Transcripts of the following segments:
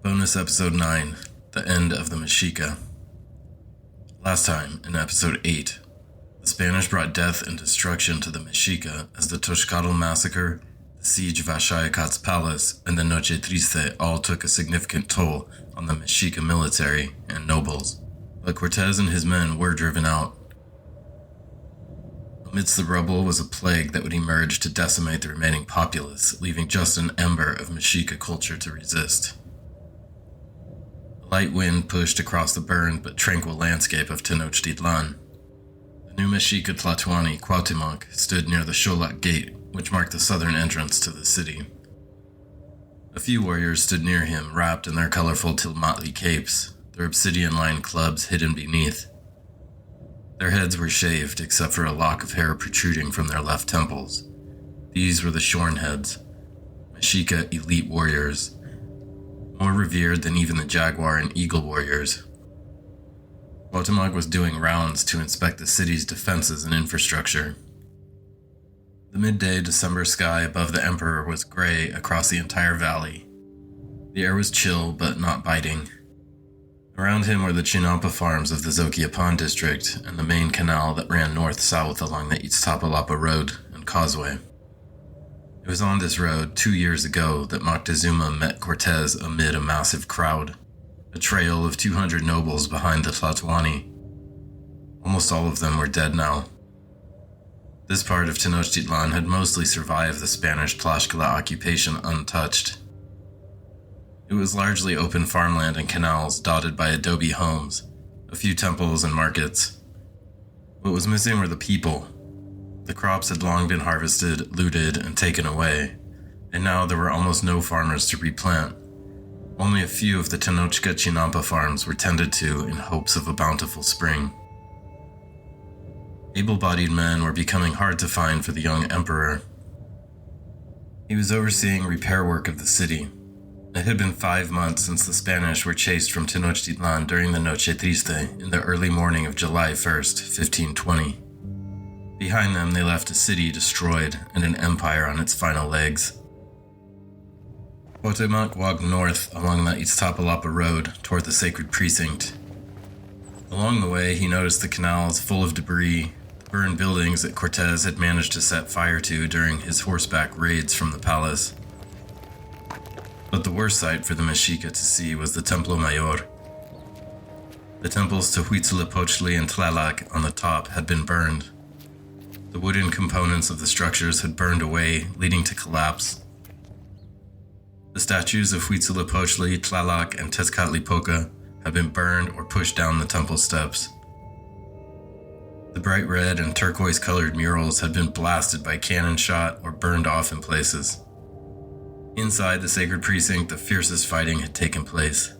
Bonus Episode 9, The End of the Mexica. Last time, in Episode 8, the Spanish brought death and destruction to the Mexica as the Tlaxcala Massacre, the siege of Axayacatl's palace, and the Noche Triste all took a significant toll on the Mexica military and nobles. But Cortes and his men were driven out. Amidst the rubble was a plague that would emerge to decimate the remaining populace, leaving just an ember of Mexica culture to resist. A light wind pushed across the burned but tranquil landscape of Tenochtitlan. The new Mexica Tlatoani, Cuauhtemoc, stood near the Xoloc Gate, which marked the southern entrance to the city. A few warriors stood near him, wrapped in their colorful Tilmatli capes, their obsidian-lined clubs hidden beneath. Their heads were shaved, except for a lock of hair protruding from their left temples. These were the Shorn Heads, Mexica elite warriors, more revered than even the Jaguar and Eagle warriors. Cuauhtemoc was doing rounds to inspect the city's defenses and infrastructure. The midday December sky above the Emperor was gray across the entire valley. The air was chill, but not biting. Around him were the Chinampa farms of the Zoquiapan district and the main canal that ran north-south along the Iztapalapa road and causeway. It was on this road 2 years ago that Moctezuma met Cortes amid a massive crowd, a trail of 200 nobles behind the Tlatoani. Almost all of them were dead now. This part of Tenochtitlan had mostly survived the Spanish Tlaxcala occupation untouched. It was largely open farmland and canals dotted by adobe homes, a few temples and markets. What was missing were the people. The crops had long been harvested, looted, and taken away, and now there were almost no farmers to replant. Only a few of the Tenochca Chinampa farms were tended to in hopes of a bountiful spring. Able-bodied men were becoming hard to find for the young emperor. He was overseeing repair work of the city. It had been 5 months since the Spanish were chased from Tenochtitlan during the Noche Triste in the early morning of July 1st, 1520. Behind them, they left a city destroyed and an empire on its final legs. Cuauhtemoc walked north along the Iztapalapa road toward the Sacred Precinct. Along the way, he noticed the canals full of debris, the burned buildings that Cortes had managed to set fire to during his horseback raids from the palace. But the worst sight for the Mexica to see was the Templo Mayor. The temples to Huitzilopochtli and Tlaloc on the top had been burned. The wooden components of the structures had burned away, leading to collapse. The statues of Huitzilopochtli, Tlaloc, and Tezcatlipoca had been burned or pushed down the temple steps. The bright red and turquoise-colored murals had been blasted by cannon shot or burned off in places. Inside the Sacred Precinct, the fiercest fighting had taken place.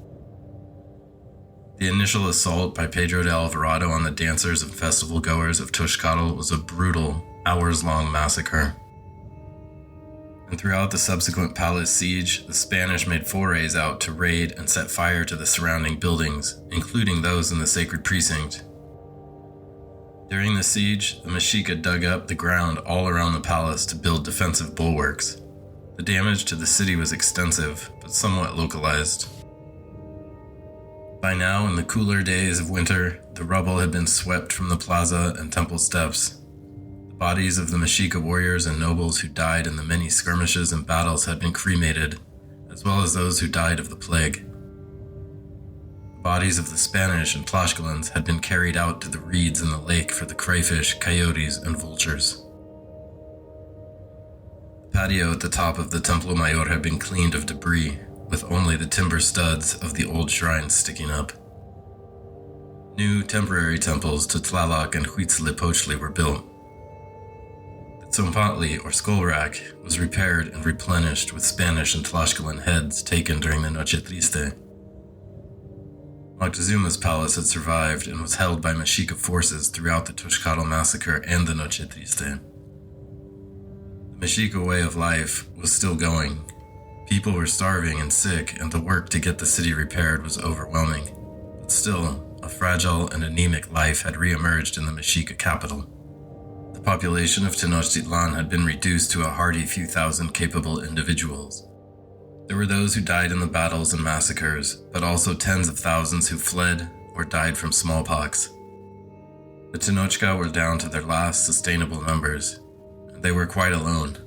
The initial assault by Pedro de Alvarado on the dancers and festival-goers of Tlaxcala was a brutal, hours-long massacre. And throughout the subsequent palace siege, the Spanish made forays out to raid and set fire to the surrounding buildings, including those in the Sacred Precinct. During the siege, the Mexica dug up the ground all around the palace to build defensive bulwarks. The damage to the city was extensive, but somewhat localized. By now, in the cooler days of winter, the rubble had been swept from the plaza and temple steps. The bodies of the Mexica warriors and nobles who died in the many skirmishes and battles had been cremated, as well as those who died of the plague. The bodies of the Spanish and Tlaxcalans had been carried out to the reeds in the lake for the crayfish, coyotes, and vultures. The patio at the top of the Templo Mayor had been cleaned of debris, with only the timber studs of the old shrines sticking up. New temporary temples to Tlaloc and Huitzilopochtli were built. The Tzompantli, or skull rack, was repaired and replenished with Spanish and Tlaxcalan heads taken during the Noche Triste. Moctezuma's palace had survived and was held by Mexica forces throughout the Tlaxcala massacre and the Noche Triste. The Mexica way of life was still going. People were starving and sick, and the work to get the city repaired was overwhelming. But still, a fragile and anemic life had re-emerged in the Mexica capital. The population of Tenochtitlan had been reduced to a hardy few thousand capable individuals. There were those who died in the battles and massacres, but also tens of thousands who fled or died from smallpox. The Tenochca were down to their last sustainable numbers, and they were quite alone.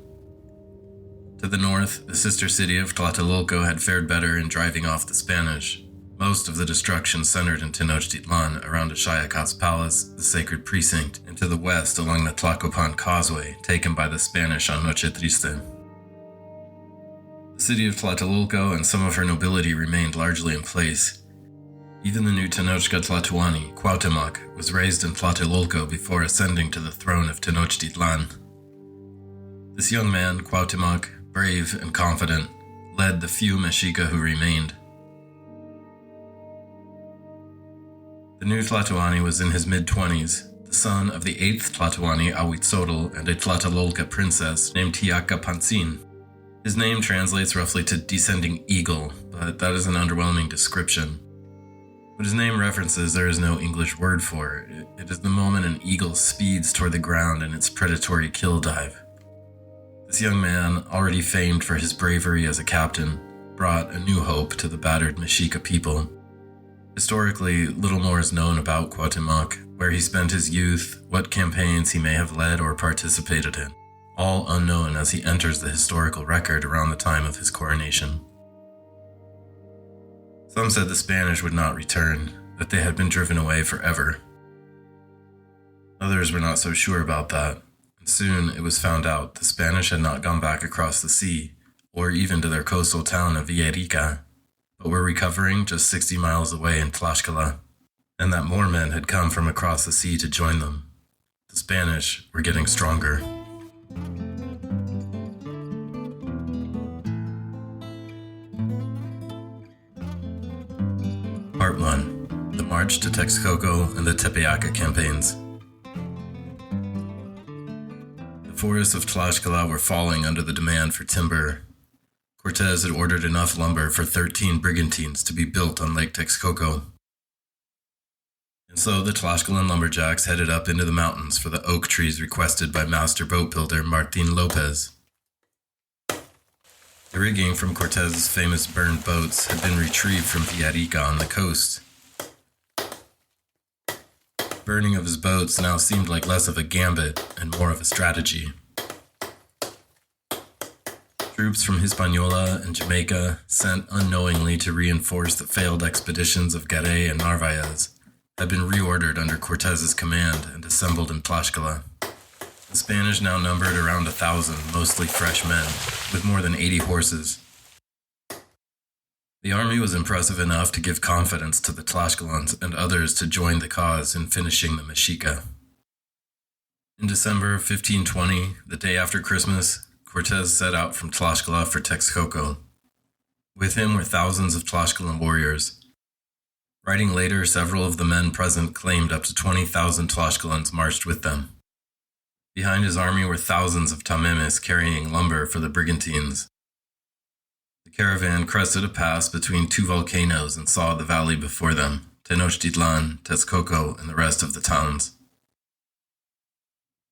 To the north, the sister city of Tlatelolco had fared better in driving off the Spanish. Most of the destruction centered in Tenochtitlan around Ashayacat's palace, the Sacred Precinct, and to the west along the Tlacopan causeway taken by the Spanish on Noche Triste. The city of Tlatelolco and some of her nobility remained largely in place. Even the new Tenochca Tlatoani, Cuauhtemoc, was raised in Tlatelolco before ascending to the throne of Tenochtitlan. This young man, Cuauhtemoc, brave and confident, led the few Mexica who remained. The new Tlatoani was in his mid-20s, the son of the 8th Tlatoani Ahuitzotl and a Tlatelolca princess named Tiacapantzin. His name translates roughly to descending eagle, but that is an underwhelming description. What his name references, there is no English word for. It is the moment an eagle speeds toward the ground in its predatory kill dive. This young man, already famed for his bravery as a captain, brought a new hope to the battered Mexica people. Historically, little more is known about Cuauhtemoc, where he spent his youth, what campaigns he may have led or participated in, all unknown as he enters the historical record around the time of his coronation. Some said the Spanish would not return, that they had been driven away forever. Others were not so sure about that, and soon it was found out the Spanish had not gone back across the sea, or even to their coastal town of Villarica, but were recovering just 60 miles away in Tlaxcala, and that more men had come from across the sea to join them. The Spanish were getting stronger. Part 1. The March to Texcoco and the Tepeaca Campaigns. The forests of Tlaxcala were falling under the demand for timber. Cortes had ordered enough lumber for 13 brigantines to be built on Lake Texcoco. And so the Tlaxcalan lumberjacks headed up into the mountains for the oak trees requested by master boat builder Martin Lopez. The rigging from Cortes's famous burned boats had been retrieved from Villarica on the coast. Burning of his boats now seemed like less of a gambit and more of a strategy. Troops from Hispaniola and Jamaica, sent unknowingly to reinforce the failed expeditions of Garay and Narvaez, had been reordered under Cortes's command and assembled in Tlaxcala. The Spanish now numbered around 1,000, mostly fresh men, with more than 80 horses. The army was impressive enough to give confidence to the Tlaxcalans and others to join the cause in finishing the Mexica. In December 1520, the day after Christmas, Cortes set out from Tlaxcala for Texcoco. With him were thousands of Tlaxcalan warriors. Writing later, several of the men present claimed up to 20,000 Tlaxcalans marched with them. Behind his army were thousands of tamemes carrying lumber for the brigantines. The caravan crested a pass between two volcanoes and saw the valley before them, Tenochtitlan, Texcoco, and the rest of the towns.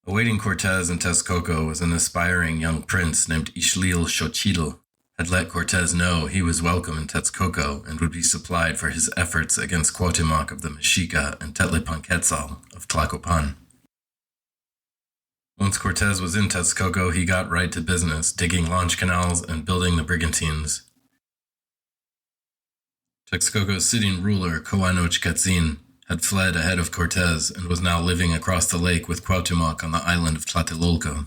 Awaiting Cortes in Texcoco was an aspiring young prince named Ixtlilxochitl. Had let Cortes know he was welcome in Texcoco and would be supplied for his efforts against Cuauhtemoc of the Mexica and Tetlepanquetzal of Tlacopan. Once Cortes was in Texcoco, he got right to business, digging launch canals and building the brigantines. Texcoco's sitting ruler, Cuauhtemoc had fled ahead of Cortes and was now living across the lake with Cuauhtemoc on the island of Tlatelolco.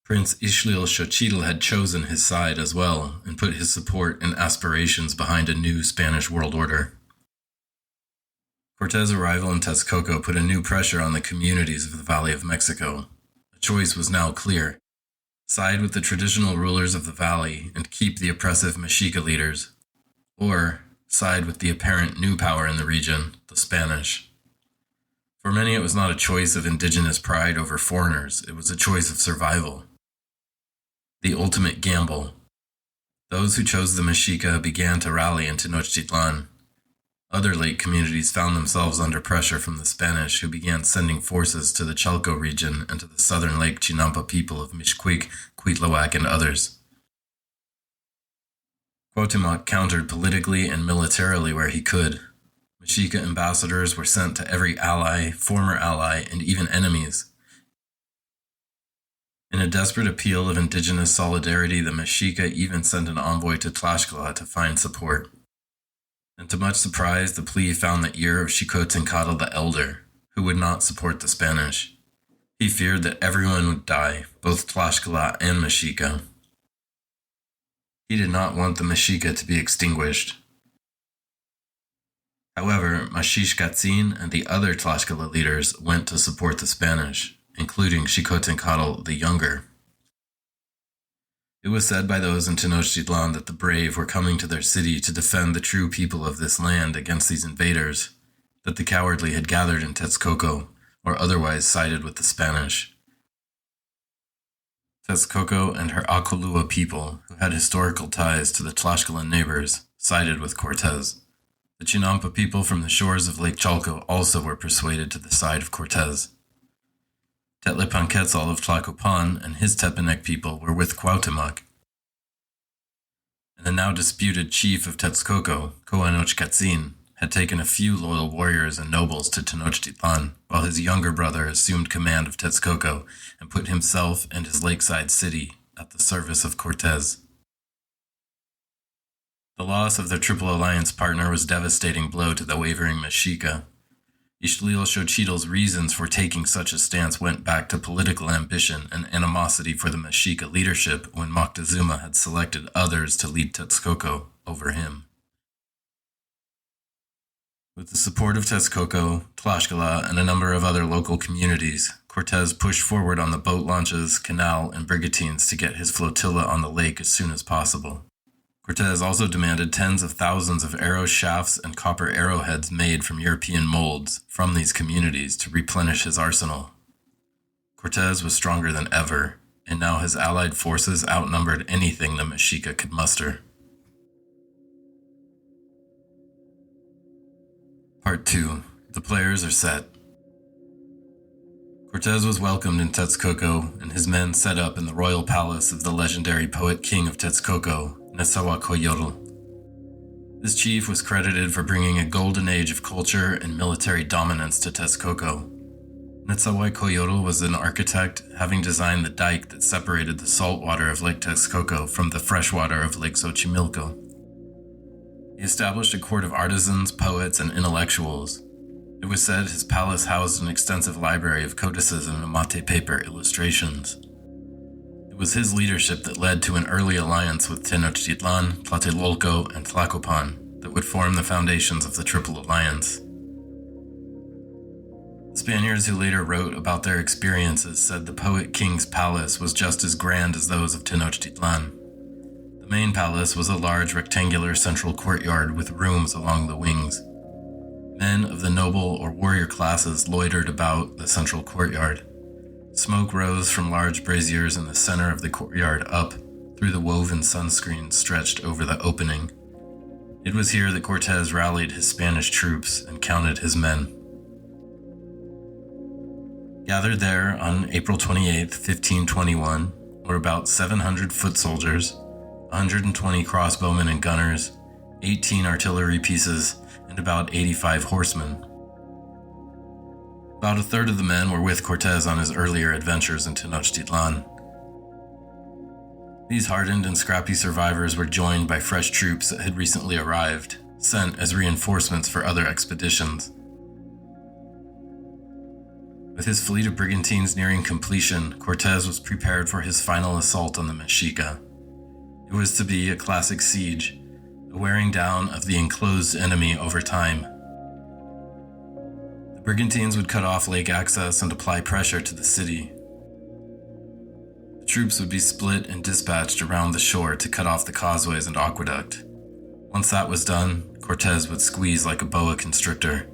Prince Ixtlilxochitl had chosen his side as well and put his support and aspirations behind a new Spanish world order. Cortes' arrival in Texcoco put a new pressure on the communities of the Valley of Mexico. A choice was now clear. Side with the traditional rulers of the valley and keep the oppressive Mexica leaders, or side with the apparent new power in the region, the Spanish. For many, it was not a choice of indigenous pride over foreigners, it was a choice of survival. The ultimate gamble. Those who chose the Mexica began to rally in Tenochtitlan. Other lake communities found themselves under pressure from the Spanish, who began sending forces to the Chalco region and to the southern Lake Chinampa people of Mixquic, Cuitlahuac, and others. Cuauhtemoc countered politically and militarily where he could. Mexica ambassadors were sent to every ally, former ally, and even enemies. In a desperate appeal of indigenous solidarity, the Mexica even sent an envoy to Tlaxcala to find support. And to much surprise, the plea found the ear of Xicotencatl the Elder, who would not support the Spanish. He feared that everyone would die, both Tlaxcala and Mexica. He did not want the Mexica to be extinguished. However, Maxixcatzin and the other Tlaxcala leaders went to support the Spanish, including Xicotencatl the Younger. It was said by those in Tenochtitlan that the brave were coming to their city to defend the true people of this land against these invaders, that the cowardly had gathered in Texcoco, or otherwise sided with the Spanish. Texcoco and her Acolhua people, who had historical ties to the Tlaxcalan neighbors, sided with Cortes. The Chinampa people from the shores of Lake Chalco also were persuaded to the side of Cortes. Tetlepanquetzal of Tlacopan and his Tepanec people were with Cuauhtemoc. And the now disputed chief of Texcoco, Coanochcatzin, had taken a few loyal warriors and nobles to Tenochtitlan, while his younger brother assumed command of Texcoco and put himself and his lakeside city at the service of Cortes. The loss of their Triple Alliance partner was a devastating blow to the wavering Mexica. Tlatelolco's reasons for taking such a stance went back to political ambition and animosity for the Mexica leadership when Moctezuma had selected others to lead Texcoco over him. With the support of Texcoco, Tlaxcala, and a number of other local communities, Cortes pushed forward on the boat launches, canal, and brigantines to get his flotilla on the lake as soon as possible. Cortes also demanded tens of thousands of arrow shafts and copper arrowheads made from European molds from these communities to replenish his arsenal. Cortes was stronger than ever, and now his allied forces outnumbered anything the Mexica could muster. Part 2. The players are set. Cortes was welcomed in Texcoco, and his men set up in the royal palace of the legendary poet king of Texcoco, Nezahualcóyotl. This chief was credited for bringing a golden age of culture and military dominance to Texcoco. Nezahualcóyotl was an architect, having designed the dike that separated the salt water of Lake Texcoco from the freshwater of Lake Xochimilco. He established a court of artisans, poets, and intellectuals. It was said his palace housed an extensive library of codices and mate paper illustrations. It was his leadership that led to an early alliance with Tenochtitlan, Tlatelolco, and Tlacopan that would form the foundations of the Triple Alliance. The Spaniards who later wrote about their experiences said the poet king's palace was just as grand as those of Tenochtitlan. The main palace was a large rectangular central courtyard with rooms along the wings. Men of the noble or warrior classes loitered about the central courtyard. Smoke rose from large braziers in the center of the courtyard up through the woven sunscreen stretched over the opening. It was here that Cortes rallied his Spanish troops and counted his men. Gathered there on April 28, 1521, were about 700 foot soldiers, 120 crossbowmen and gunners, 18 artillery pieces, and about 85 horsemen. About a third of the men were with Cortes on his earlier adventures in Tenochtitlan. These hardened and scrappy survivors were joined by fresh troops that had recently arrived, sent as reinforcements for other expeditions. With his fleet of brigantines nearing completion, Cortes was prepared for his final assault on the Mexica. It was to be a classic siege, a wearing down of the enclosed enemy over time. The brigantines would cut off lake access and apply pressure to the city. The troops would be split and dispatched around the shore to cut off the causeways and aqueduct. Once that was done, Cortes would squeeze like a boa constrictor.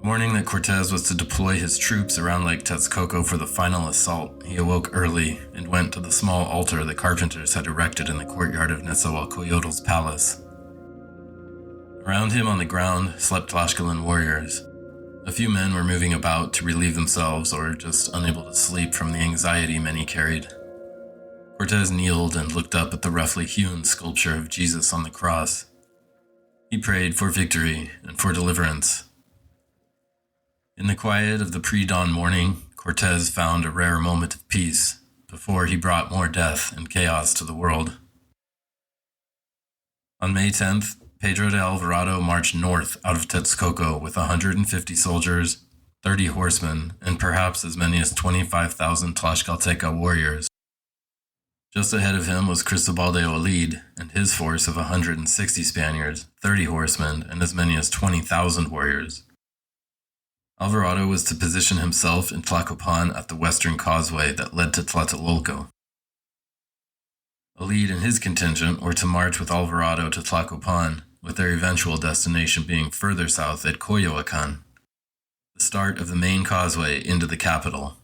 The morning that Cortes was to deploy his troops around Lake Texcoco for the final assault, he awoke early and went to the small altar the carpenters had erected in the courtyard of Nezahualcóyotl's palace. Around him on the ground slept Tlaxcalan warriors. A few men were moving about to relieve themselves or just unable to sleep from the anxiety many carried. Cortes kneeled and looked up at the roughly hewn sculpture of Jesus on the cross. He prayed for victory and for deliverance. In the quiet of the pre-dawn morning, Cortes found a rare moment of peace before he brought more death and chaos to the world. On May 10th, Pedro de Alvarado marched north out of Texcoco with 150 soldiers, 30 horsemen, and perhaps as many as 25,000 Tlaxcalteca warriors. Just ahead of him was Cristobal de Olid and his force of 160 Spaniards, 30 horsemen, and as many as 20,000 warriors. Alvarado was to position himself in Tlacopan at the western causeway that led to Tlatelolco. Olid and his contingent were to march with Alvarado to Tlacopan, with their eventual destination being further south at Coyoacan, the start of the main causeway into the capital.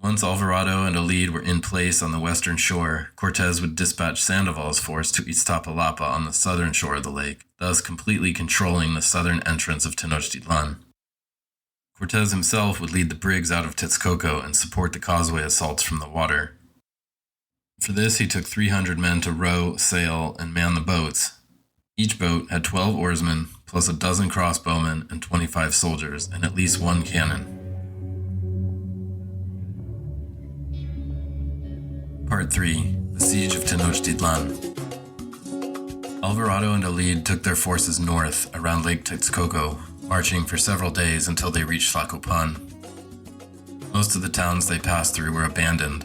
Once Alvarado and Olid were in place on the western shore, Cortes would dispatch Sandoval's force to Iztapalapa on the southern shore of the lake, thus completely controlling the southern entrance of Tenochtitlan. Cortes himself would lead the brigs out of Texcoco and support the causeway assaults from the water. For this, he took 300 men to row, sail, and man the boats. Each boat had 12 oarsmen, plus a dozen crossbowmen and 25 soldiers, and at least one cannon. Part 3. The Siege of Tenochtitlan. Alvarado and Olid took their forces north around Lake Texcoco, marching for several days until they reached Tlacopan. Most of the towns they passed through were abandoned.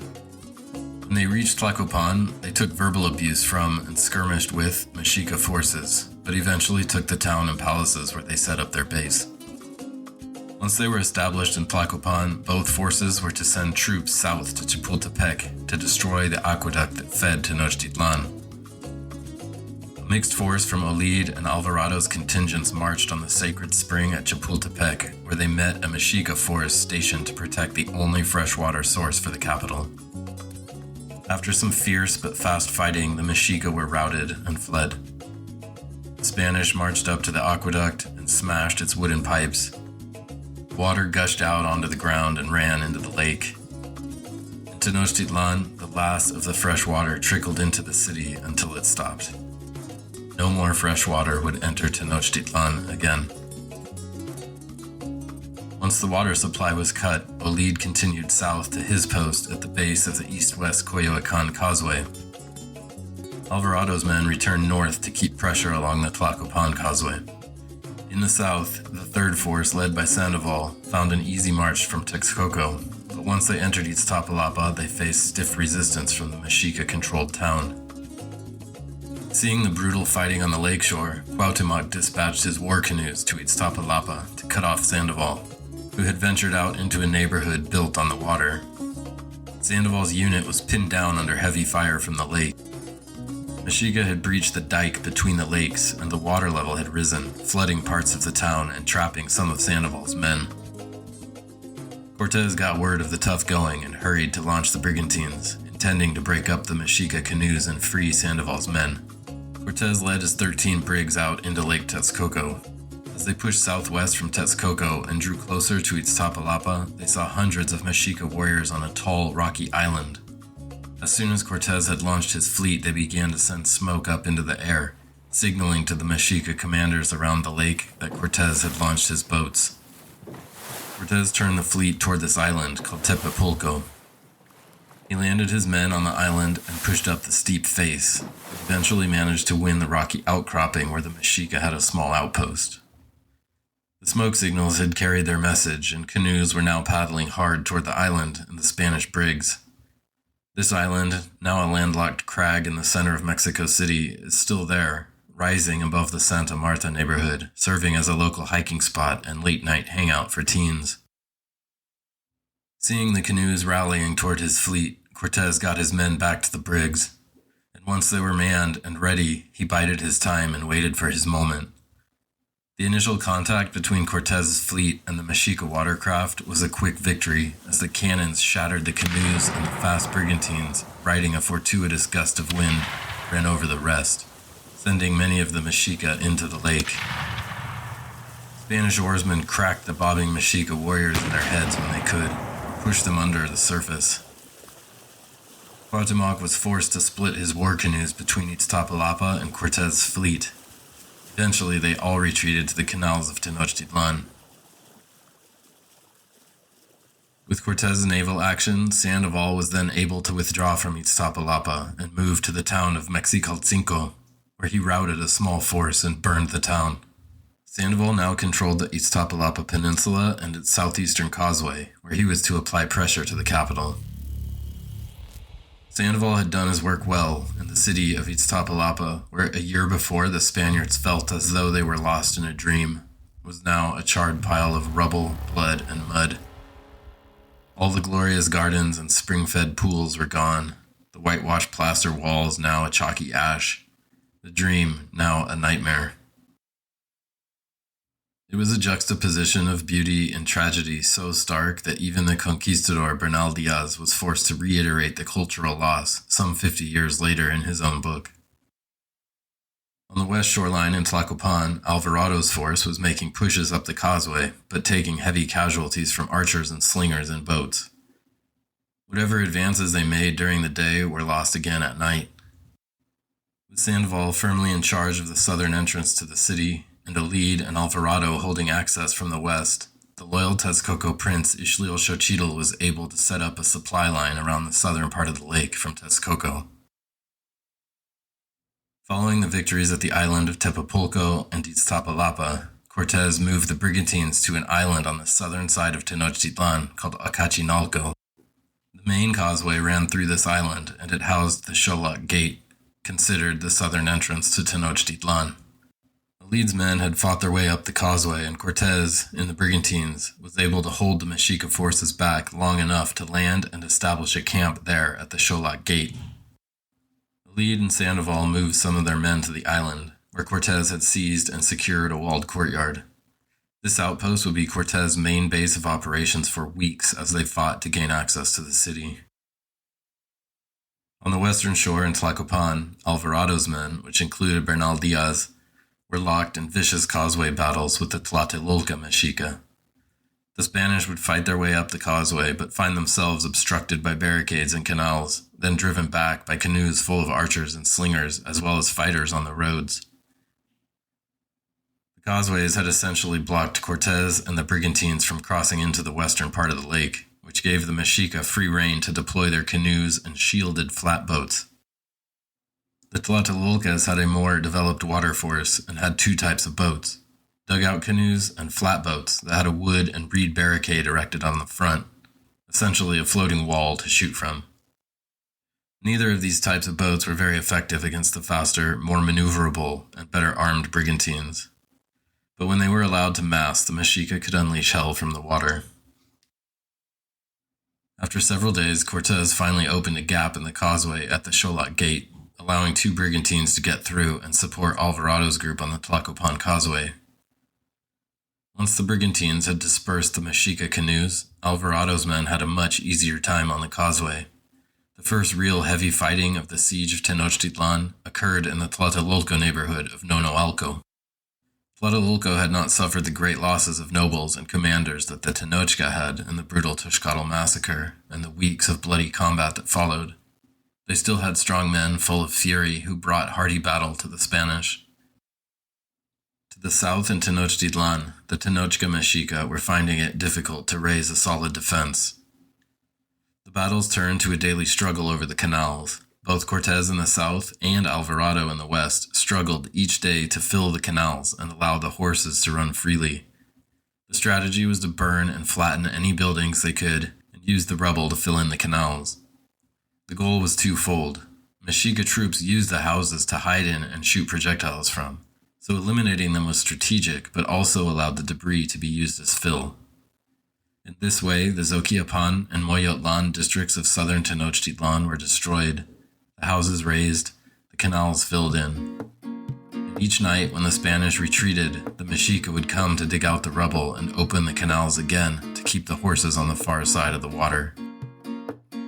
When they reached Tlacopan, they took verbal abuse from and skirmished with Mexica forces, but eventually took the town and palaces where they set up their base. Once they were established in Tlacopan, both forces were to send troops south to Chapultepec to destroy the aqueduct that fed Tenochtitlan. A mixed force from Olid and Alvarado's contingents marched on the sacred spring at Chapultepec, where they met a Mexica force stationed to protect the only freshwater source for the capital. After some fierce but fast fighting, the Mexica were routed and fled. The Spanish marched up to the aqueduct and smashed its wooden pipes. Water gushed out onto the ground and ran into the lake. In Tenochtitlan, the last of the fresh water trickled into the city until it stopped. No more fresh water would enter Tenochtitlan again. Once the water supply was cut, Olid continued south to his post at the base of the east-west Coyoacan causeway. Alvarado's men returned north to keep pressure along the Tlacopan causeway. In the south, the third force, led by Sandoval, found an easy march from Texcoco, but once they entered Iztapalapa, they faced stiff resistance from the Mexica-controlled town. Seeing the brutal fighting on the lakeshore, Cuauhtemoc dispatched his war canoes to Iztapalapa to cut off Sandoval, who had ventured out into a neighborhood built on the water. Sandoval's unit was pinned down under heavy fire from the lake. Mexica had breached the dike between the lakes, and the water level had risen, flooding parts of the town and trapping some of Sandoval's men. Cortes got word of the tough going and hurried to launch the brigantines, intending to break up the Mexica canoes and free Sandoval's men. Cortes led his 13 brigs out into Lake Texcoco. As they pushed southwest from Texcoco and drew closer to Iztapalapa, they saw hundreds of Mexica warriors on a tall, rocky island. As soon as Cortes had launched his fleet, they began to send smoke up into the air, signaling to the Mexica commanders around the lake that Cortes had launched his boats. Cortes turned the fleet toward this island called Tepepulco. He landed his men on the island and pushed up the steep face, but eventually managed to win the rocky outcropping where the Mexica had a small outpost. The smoke signals had carried their message, and canoes were now paddling hard toward the island and the Spanish brigs. This island, now a landlocked crag in the center of Mexico City, is still there, rising above the Santa Marta neighborhood, serving as a local hiking spot and late-night hangout for teens. Seeing the canoes rallying toward his fleet, Cortes got his men back to the brigs, and once they were manned and ready, he bided his time and waited for his moment. The initial contact between Cortes' fleet and the Mexica watercraft was a quick victory, as the cannons shattered the canoes and the fast brigantines, riding a fortuitous gust of wind, ran over the rest, sending many of the Mexica into the lake. Spanish oarsmen cracked the bobbing Mexica warriors in their heads when they could, or pushed them under the surface. Cuauhtemoc was forced to split his war canoes between Iztapalapa and Cortes' fleet. Eventually, they all retreated to the canals of Tenochtitlan. With Cortes' naval action, Sandoval was then able to withdraw from Iztapalapa and move to the town of Mexicalcingo, where he routed a small force and burned the town. Sandoval now controlled the Iztapalapa Peninsula and its southeastern causeway, where he was to apply pressure to the capital. Sandoval had done his work well in the city of Iztapalapa, where a year before the Spaniards felt as though they were lost in a dream, was now a charred pile of rubble, blood, and mud. All the glorious gardens and spring-fed pools were gone, the whitewashed plaster walls now a chalky ash, the dream now a nightmare. It was a juxtaposition of beauty and tragedy so stark that even the conquistador Bernal Diaz was forced to reiterate the cultural loss some 50 years later in his own book. On the west shoreline in Tlacopan, Alvarado's force was making pushes up the causeway, but taking heavy casualties from archers and slingers in boats. Whatever advances they made during the day were lost again at night. With Sandoval firmly in charge of the southern entrance to the city, and Alid and Alvarado holding access from the west, the loyal Texcoco prince Ixtlilxochitl was able to set up a supply line around the southern part of the lake from Texcoco. Following the victories at the island of Tepepolco and Iztapalapa, Cortes moved the brigantines to an island on the southern side of Tenochtitlan called Acachinalco. The main causeway ran through this island, and it housed the Xoloc Gate, considered the southern entrance to Tenochtitlan. Alid's men had fought their way up the causeway, and Cortes, in the brigantines, was able to hold the Mexica forces back long enough to land and establish a camp there at the Xoloc Gate. Alid and Sandoval moved some of their men to the island, where Cortes had seized and secured a walled courtyard. This outpost would be Cortes' main base of operations for weeks as they fought to gain access to the city. On the western shore in Tlacopan, Alvarado's men, which included Bernal Diaz, were locked in vicious causeway battles with the Tlatelolco Mexica. The Spanish would fight their way up the causeway, but find themselves obstructed by barricades and canals, then driven back by canoes full of archers and slingers, as well as fighters on the roads. The causeways had essentially blocked Cortes and the brigantines from crossing into the western part of the lake, which gave the Mexica free rein to deploy their canoes and shielded flatboats. The Tlatelolcas had a more developed water force and had two types of boats, dugout canoes and flatboats that had a wood and reed barricade erected on the front, essentially a floating wall to shoot from. Neither of these types of boats were very effective against the faster, more maneuverable, and better armed brigantines. But when they were allowed to mass, the Mexica could unleash hell from the water. After several days, Cortes finally opened a gap in the causeway at the Xoloc Gate, allowing two brigantines to get through and support Alvarado's group on the Tlacopan causeway. Once the brigantines had dispersed the Mexica canoes, Alvarado's men had a much easier time on the causeway. The first real heavy fighting of the siege of Tenochtitlan occurred in the Tlatelolco neighborhood of Nonoalco. Tlatelolco had not suffered the great losses of nobles and commanders that the Tenochca had in the brutal Tlaxcala massacre and the weeks of bloody combat that followed. They still had strong men full of fury who brought hearty battle to the Spanish. To the south in Tenochtitlan, the Tenochca Mexica were finding it difficult to raise a solid defense. The battles turned to a daily struggle over the canals. Both Cortes in the south and Alvarado in the west struggled each day to fill the canals and allow the horses to run freely. The strategy was to burn and flatten any buildings they could and use the rubble to fill in the canals. The goal was twofold. Mexica troops used the houses to hide in and shoot projectiles from, so eliminating them was strategic, but also allowed the debris to be used as fill. In this way, the Zoquiapan and Moyotlan districts of southern Tenochtitlan were destroyed, the houses razed, the canals filled in. And each night when the Spanish retreated, the Mexica would come to dig out the rubble and open the canals again to keep the horses on the far side of the water.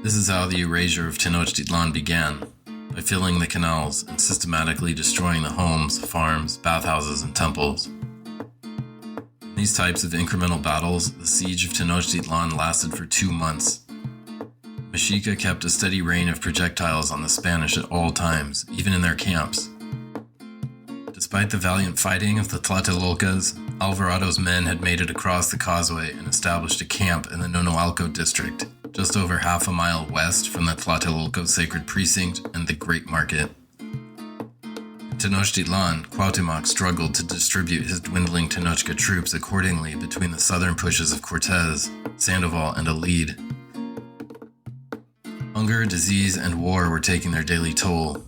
This is how the erasure of Tenochtitlan began, by filling the canals and systematically destroying the homes, farms, bathhouses, and temples. In these types of incremental battles, the siege of Tenochtitlan lasted for 2 months. Mexica kept a steady rain of projectiles on the Spanish at all times, even in their camps. Despite the valiant fighting of the Tlatelolcas, Alvarado's men had made it across the causeway and established a camp in the Tenochtitlan district, just over half a mile west from the Tlatelolco Sacred Precinct and the Great Market. In Tenochtitlan, Cuauhtemoc struggled to distribute his dwindling Tenochca troops accordingly between the southern pushes of Cortes, Sandoval, and Alid. Hunger, disease, and war were taking their daily toll.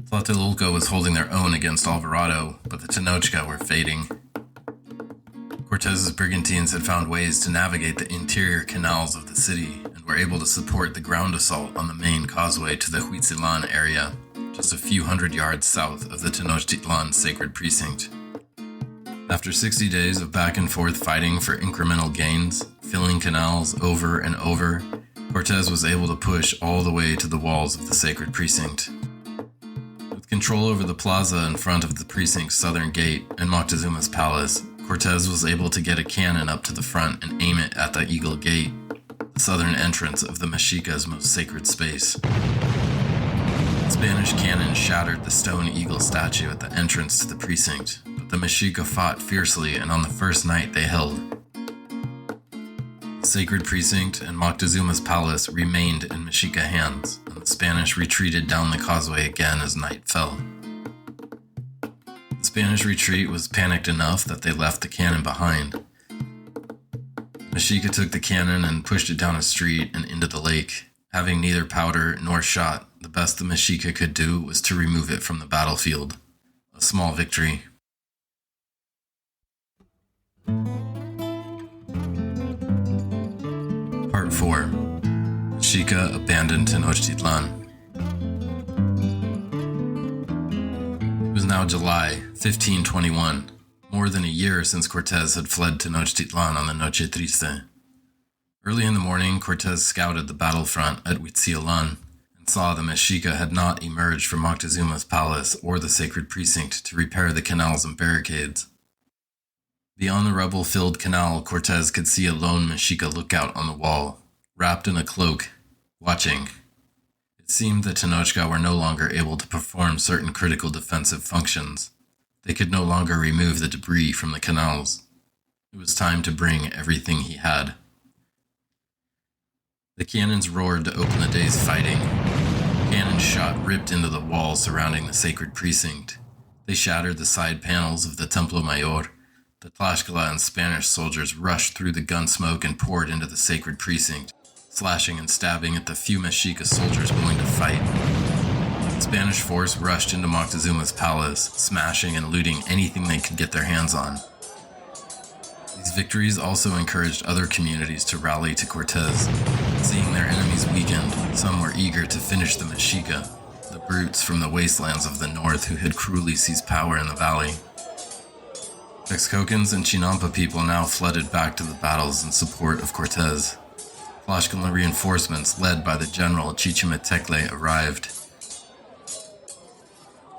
Tlatelolco was holding their own against Alvarado, but the Tenochca were fading. Cortes's brigantines had found ways to navigate the interior canals of the city and were able to support the ground assault on the main causeway to the Huitzilan area, just a few hundred yards south of the Tenochtitlan Sacred Precinct. After 60 days of back and forth fighting for incremental gains, filling canals over and over, Cortes was able to push all the way to the walls of the Sacred Precinct. With control over the plaza in front of the precinct's southern gate and Moctezuma's palace, Cortes was able to get a cannon up to the front and aim it at the Eagle Gate, the southern entrance of the Mexica's most sacred space. The Spanish cannon shattered the stone eagle statue at the entrance to the precinct, but the Mexica fought fiercely, and on the first night they held. The Sacred Precinct and Moctezuma's palace remained in Mexica hands, and the Spanish retreated down the causeway again as night fell. The Spanish retreat was panicked enough that they left the cannon behind. Mexica took the cannon and pushed it down a street and into the lake. Having neither powder nor shot, the best the Mexica could do was to remove it from the battlefield. A small victory. Part 4. Mexica abandoned Tenochtitlan. It was now July 1521, more than a year since Cortes had fled Tenochtitlan on the Noche Triste. Early in the morning, Cortes scouted the battlefront at Huitzilan and saw the Mexica had not emerged from Moctezuma's palace or the Sacred Precinct to repair the canals and barricades. Beyond the rubble-filled canal, Cortes could see a lone Mexica lookout on the wall, wrapped in a cloak, watching. It seemed the Tenochca were no longer able to perform certain critical defensive functions. They could no longer remove the debris from the canals. It was time to bring everything he had. The cannons roared to open the day's fighting. Cannon shot ripped into the walls surrounding the Sacred Precinct. They shattered the side panels of the Templo Mayor. The Tlaxcala and Spanish soldiers rushed through the gun smoke and poured into the Sacred Precinct, slashing and stabbing at the few Mexica soldiers willing to fight. The Spanish force rushed into Moctezuma's palace, smashing and looting anything they could get their hands on. These victories also encouraged other communities to rally to Cortes. Seeing their enemies weakened, some were eager to finish the Mexica, the brutes from the wastelands of the north who had cruelly seized power in the valley. Texcocans and Chinampa people now flooded back to the battles in support of Cortes. Tlaxcalan reinforcements led by the general Chichimetecle arrived.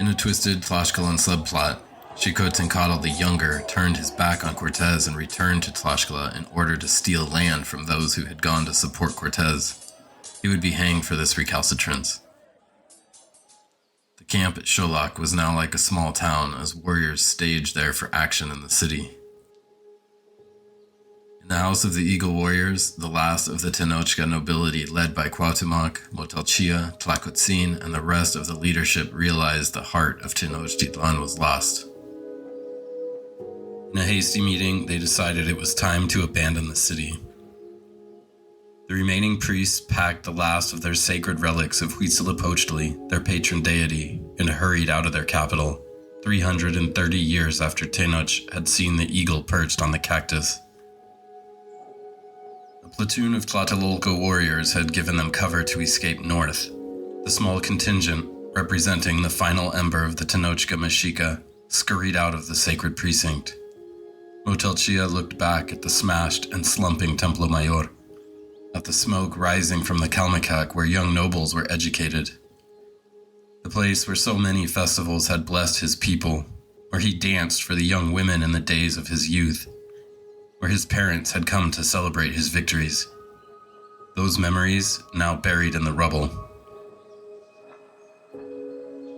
In a twisted Tlaxcalan subplot, Xicotencatl the Younger turned his back on Cortes and returned to Tlaxcala in order to steal land from those who had gone to support Cortes. He would be hanged for this recalcitrance. The camp at Xoloc was now like a small town as warriors staged there for action in the city. In the House of the Eagle Warriors, the last of the Tenochca nobility led by Cuauhtemoc, Motelchia, Tlacotzin, and the rest of the leadership realized the heart of Tenochtitlan was lost. In a hasty meeting, they decided it was time to abandon the city. The remaining priests packed the last of their sacred relics of Huitzilopochtli, their patron deity, and hurried out of their capital, 330 years after Tenoch had seen the eagle perched on the cactus. A platoon of Tlatelolco warriors had given them cover to escape north. The small contingent, representing the final ember of the Tenochca Mexica, scurried out of the Sacred Precinct. Motelchia looked back at the smashed and slumping Templo Mayor, at the smoke rising from the Calmecac where young nobles were educated. The place where so many festivals had blessed his people, where he danced for the young women in the days of his youth, where his parents had come to celebrate his victories. those memories now buried in the rubble.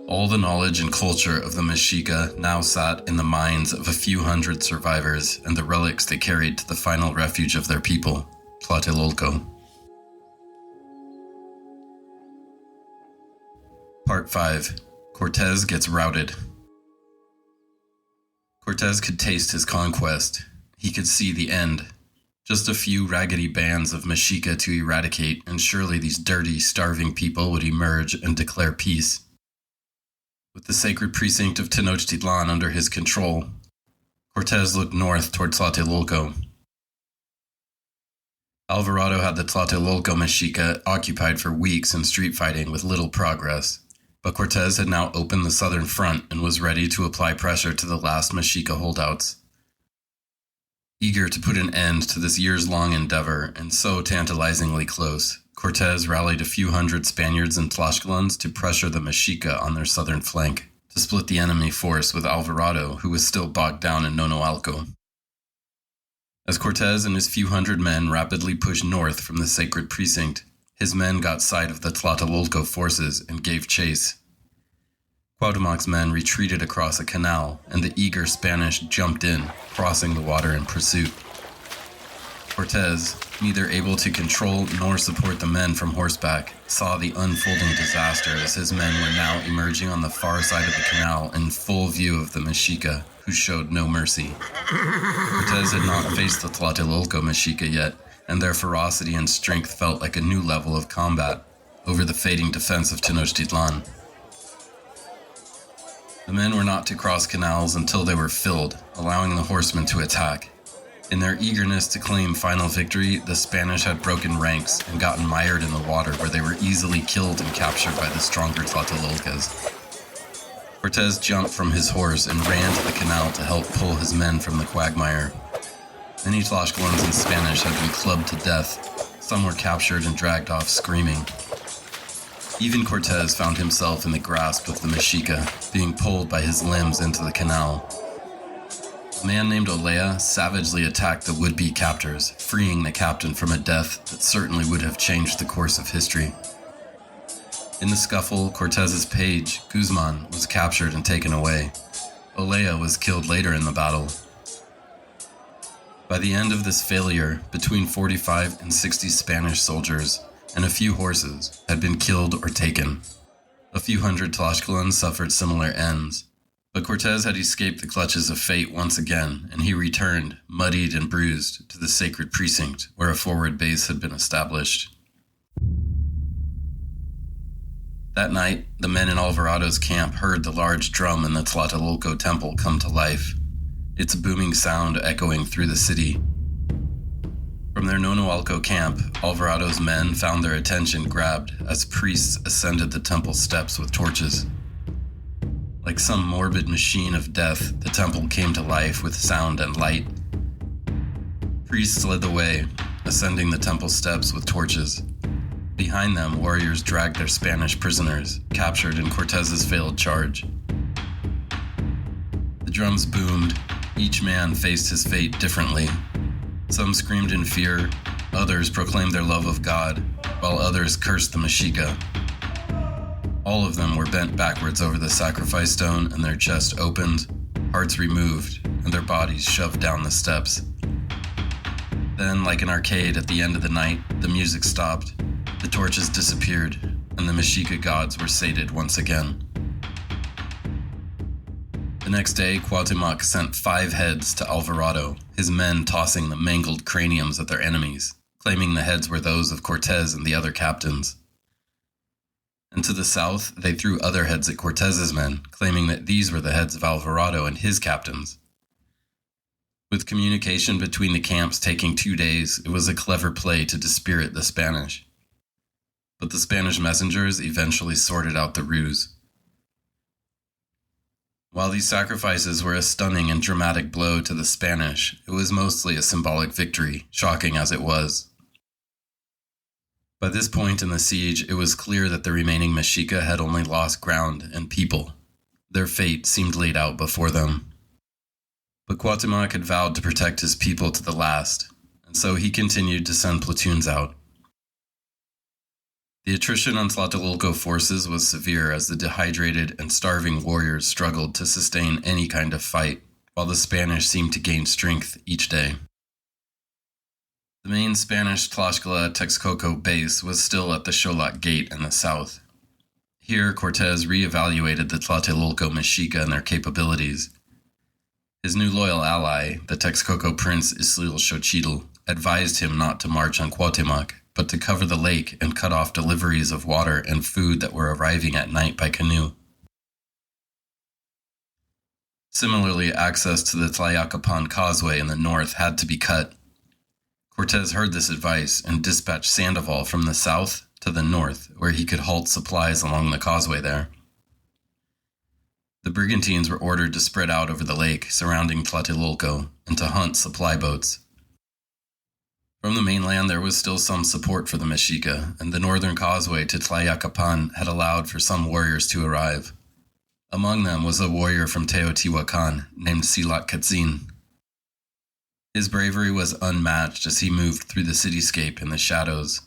All the knowledge and culture of the Mexica now sat in the minds of a few hundred survivors and the relics they carried to the final refuge of their people, Tlatelolco. Part 5. Cortes gets routed. Cortes could taste his conquest. He could see the end. Just a few raggedy bands of Mexica to eradicate, and surely these dirty, starving people would emerge and declare peace. With the Sacred Precinct of Tenochtitlan under his control, Cortes looked north toward Tlatelolco. Alvarado had the Tlatelolco Mexica occupied for weeks in street fighting with little progress, but Cortes had now opened the southern front and was ready to apply pressure to the last Mexica holdouts. Eager to put an end to this years-long endeavor, and so tantalizingly close, Cortes rallied a few hundred Spaniards and Tlaxcalans to pressure the Mexica on their southern flank, to split the enemy force with Alvarado, who was still bogged down in Nonoalco. As Cortes and his few hundred men rapidly pushed north from the Sacred Precinct, his men got sight of the Tlatelolco forces and gave chase. Cuauhtemoc's men retreated across a canal, and the eager Spanish jumped in, crossing the water in pursuit. Cortes, neither able to control nor support the men from horseback, saw the unfolding disaster as his men were now emerging on the far side of the canal in full view of the Mexica, who showed no mercy. Cortes had not faced the Tlatelolco Mexica yet, and their ferocity and strength felt like a new level of combat over the fading defense of Tenochtitlan. The men were not to cross canals until they were filled, allowing the horsemen to attack. In their eagerness to claim final victory, the Spanish had broken ranks and gotten mired in the water, where they were easily killed and captured by the stronger Tlatelolcas. Cortes jumped from his horse and ran to the canal to help pull his men from the quagmire. Many Tlaxcalans and Spanish had been clubbed to death. Some were captured and dragged off screaming. Even Cortes found himself in the grasp of the Mexica, being pulled by his limbs into the canal. A man named Olea savagely attacked the would-be captors, freeing the captain from a death that certainly would have changed the course of history. In the scuffle, Cortes's page, Guzman, was captured and taken away. Olea was killed later in the battle. By the end of this failure, between 45 and 60 Spanish soldiers and a few horses had been killed or taken. A few hundred Tlaxcalans suffered similar ends, but Cortes had escaped the clutches of fate once again, and he returned, muddied and bruised, to the Sacred Precinct, where a forward base had been established. That night, the men in Alvarado's camp heard the large drum in the Tlatelolco temple come to life, its booming sound echoing through the city. From their Nonoalco camp, Alvarado's men found their attention grabbed as priests ascended the temple steps with torches. Like some morbid machine of death, the temple came to life with sound and light. Priests led the way, ascending the temple steps with torches. Behind them, warriors dragged their Spanish prisoners, captured in Cortes's failed charge. The drums boomed. Each man faced his fate differently. Some screamed in fear, others proclaimed their love of God, while others cursed the Mexica. All of them were bent backwards over the sacrifice stone, and their chests opened, hearts removed, and their bodies shoved down the steps. Then, like an arcade at the end of the night, the music stopped, the torches disappeared, and the Mexica gods were sated once again. The next day, Cuauhtemoc sent 5 heads to Alvarado, his men tossing the mangled craniums at their enemies, claiming the heads were those of Cortes and the other captains. And to the south, they threw other heads at Cortes's men, claiming that these were the heads of Alvarado and his captains. With communication between the camps taking 2 days, it was a clever play to dispirit the Spanish. But the Spanish messengers eventually sorted out the ruse. While these sacrifices were a stunning and dramatic blow to the Spanish, it was mostly a symbolic victory, shocking as it was. By this point in the siege, it was clear that the remaining Mexica had only lost ground and people. Their fate seemed laid out before them. But Cuauhtemoc had vowed to protect his people to the last, and so he continued to send platoons out. The attrition on Tlatelolco forces was severe as the dehydrated and starving warriors struggled to sustain any kind of fight, while the Spanish seemed to gain strength each day. The main Spanish Tlaxcala Texcoco base was still at the Xoloc Gate in the south. Here, Cortes re-evaluated the Tlatelolco Mexica and their capabilities. His new loyal ally, the Texcoco prince Xochitl, advised him not to march on Cuauhtemoc, but to cover the lake and cut off deliveries of water and food that were arriving at night by canoe. Similarly, access to the Tlayacapan causeway in the north had to be cut. Cortes heard this advice and dispatched Sandoval from the south to the north, where he could halt supplies along the causeway there. The brigantines were ordered to spread out over the lake surrounding Tlatelolco and to hunt supply boats. From the mainland, there was still some support for the Mexica, and the northern causeway to Tlayacapan had allowed for some warriors to arrive. Among them was a warrior from Teotihuacan named Tlatelolco. His bravery was unmatched as he moved through the cityscape in the shadows,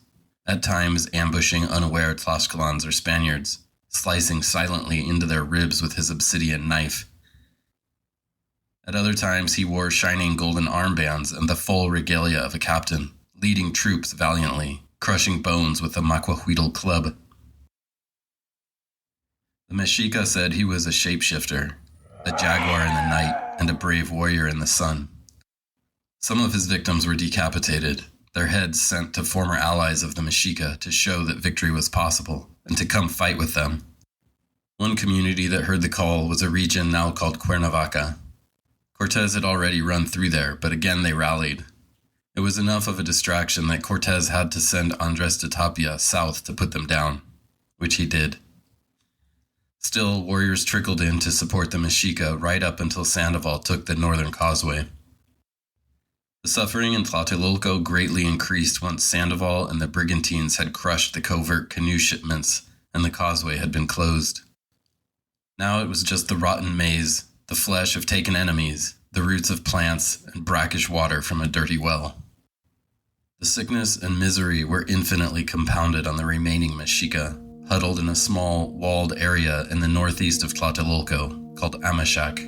at times ambushing unaware Tlaxcalans or Spaniards, slicing silently into their ribs with his obsidian knife. At other times, he wore shining golden armbands and the full regalia of a captain, leading troops valiantly, crushing bones with the Macuahuitl club. The Mexica said he was a shapeshifter, a jaguar in the night, and a brave warrior in the sun. Some of his victims were decapitated, their heads sent to former allies of the Mexica to show that victory was possible, and to come fight with them. One community that heard the call was a region now called Cuernavaca. Cortes had already run through there, but again they rallied. It was enough of a distraction that Cortes had to send Andres de Tapia south to put them down, which he did. Still, warriors trickled in to support the Mexica right up until Sandoval took the northern causeway. The suffering in Tlatelolco greatly increased once Sandoval and the brigantines had crushed the covert canoe shipments and the causeway had been closed. Now it was just the rotten maize, the flesh of taken enemies, the roots of plants, and brackish water from a dirty well. The sickness and misery were infinitely compounded on the remaining Mexica, huddled in a small, walled area in the northeast of Tlatelolco called Amichak.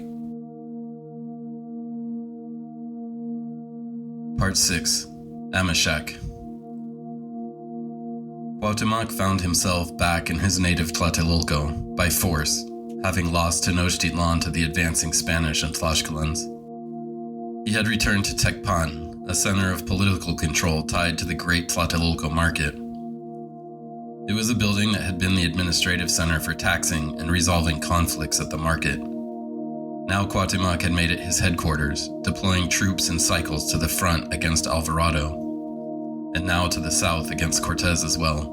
Part 6. Amichak. Cuauhtemoc found himself back in his native Tlatelolco by force, having lost Tenochtitlan to the advancing Spanish and Tlaxcalans. He had returned to Tecpan, a center of political control tied to the great Tlatelolco market. It was a building that had been the administrative center for taxing and resolving conflicts at the market. Now Cuauhtemoc had made it his headquarters, deploying troops in cycles to the front against Alvarado, and now to the south against Cortes as well.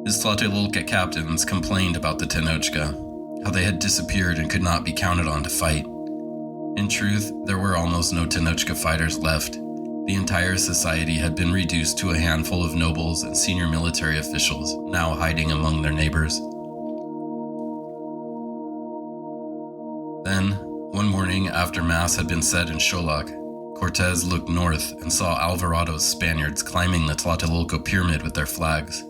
His Tlatelolca captains complained about the Tenochca, how they had disappeared and could not be counted on to fight. In truth, there were almost no Tenochca fighters left. The entire society had been reduced to a handful of nobles and senior military officials, now hiding among their neighbors. Then, one morning after Mass had been said in Xoloc, Cortes looked north and saw Alvarado's Spaniards climbing the Tlatelolco pyramid with their flags.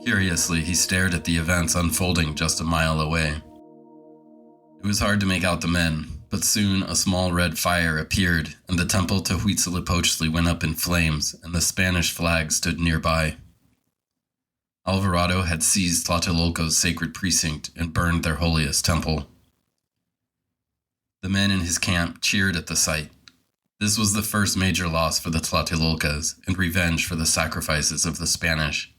Curiously, he stared at the events unfolding just a mile away. It was hard to make out the men, but soon a small red fire appeared and the temple to Huitzilopochtli went up in flames and the Spanish flag stood nearby. Alvarado had seized Tlatelolco's Sacred Precinct and burned their holiest temple. The men in his camp cheered at the sight. This was the first major loss for the Tlatelolcas and revenge for the sacrifices of the Spanish.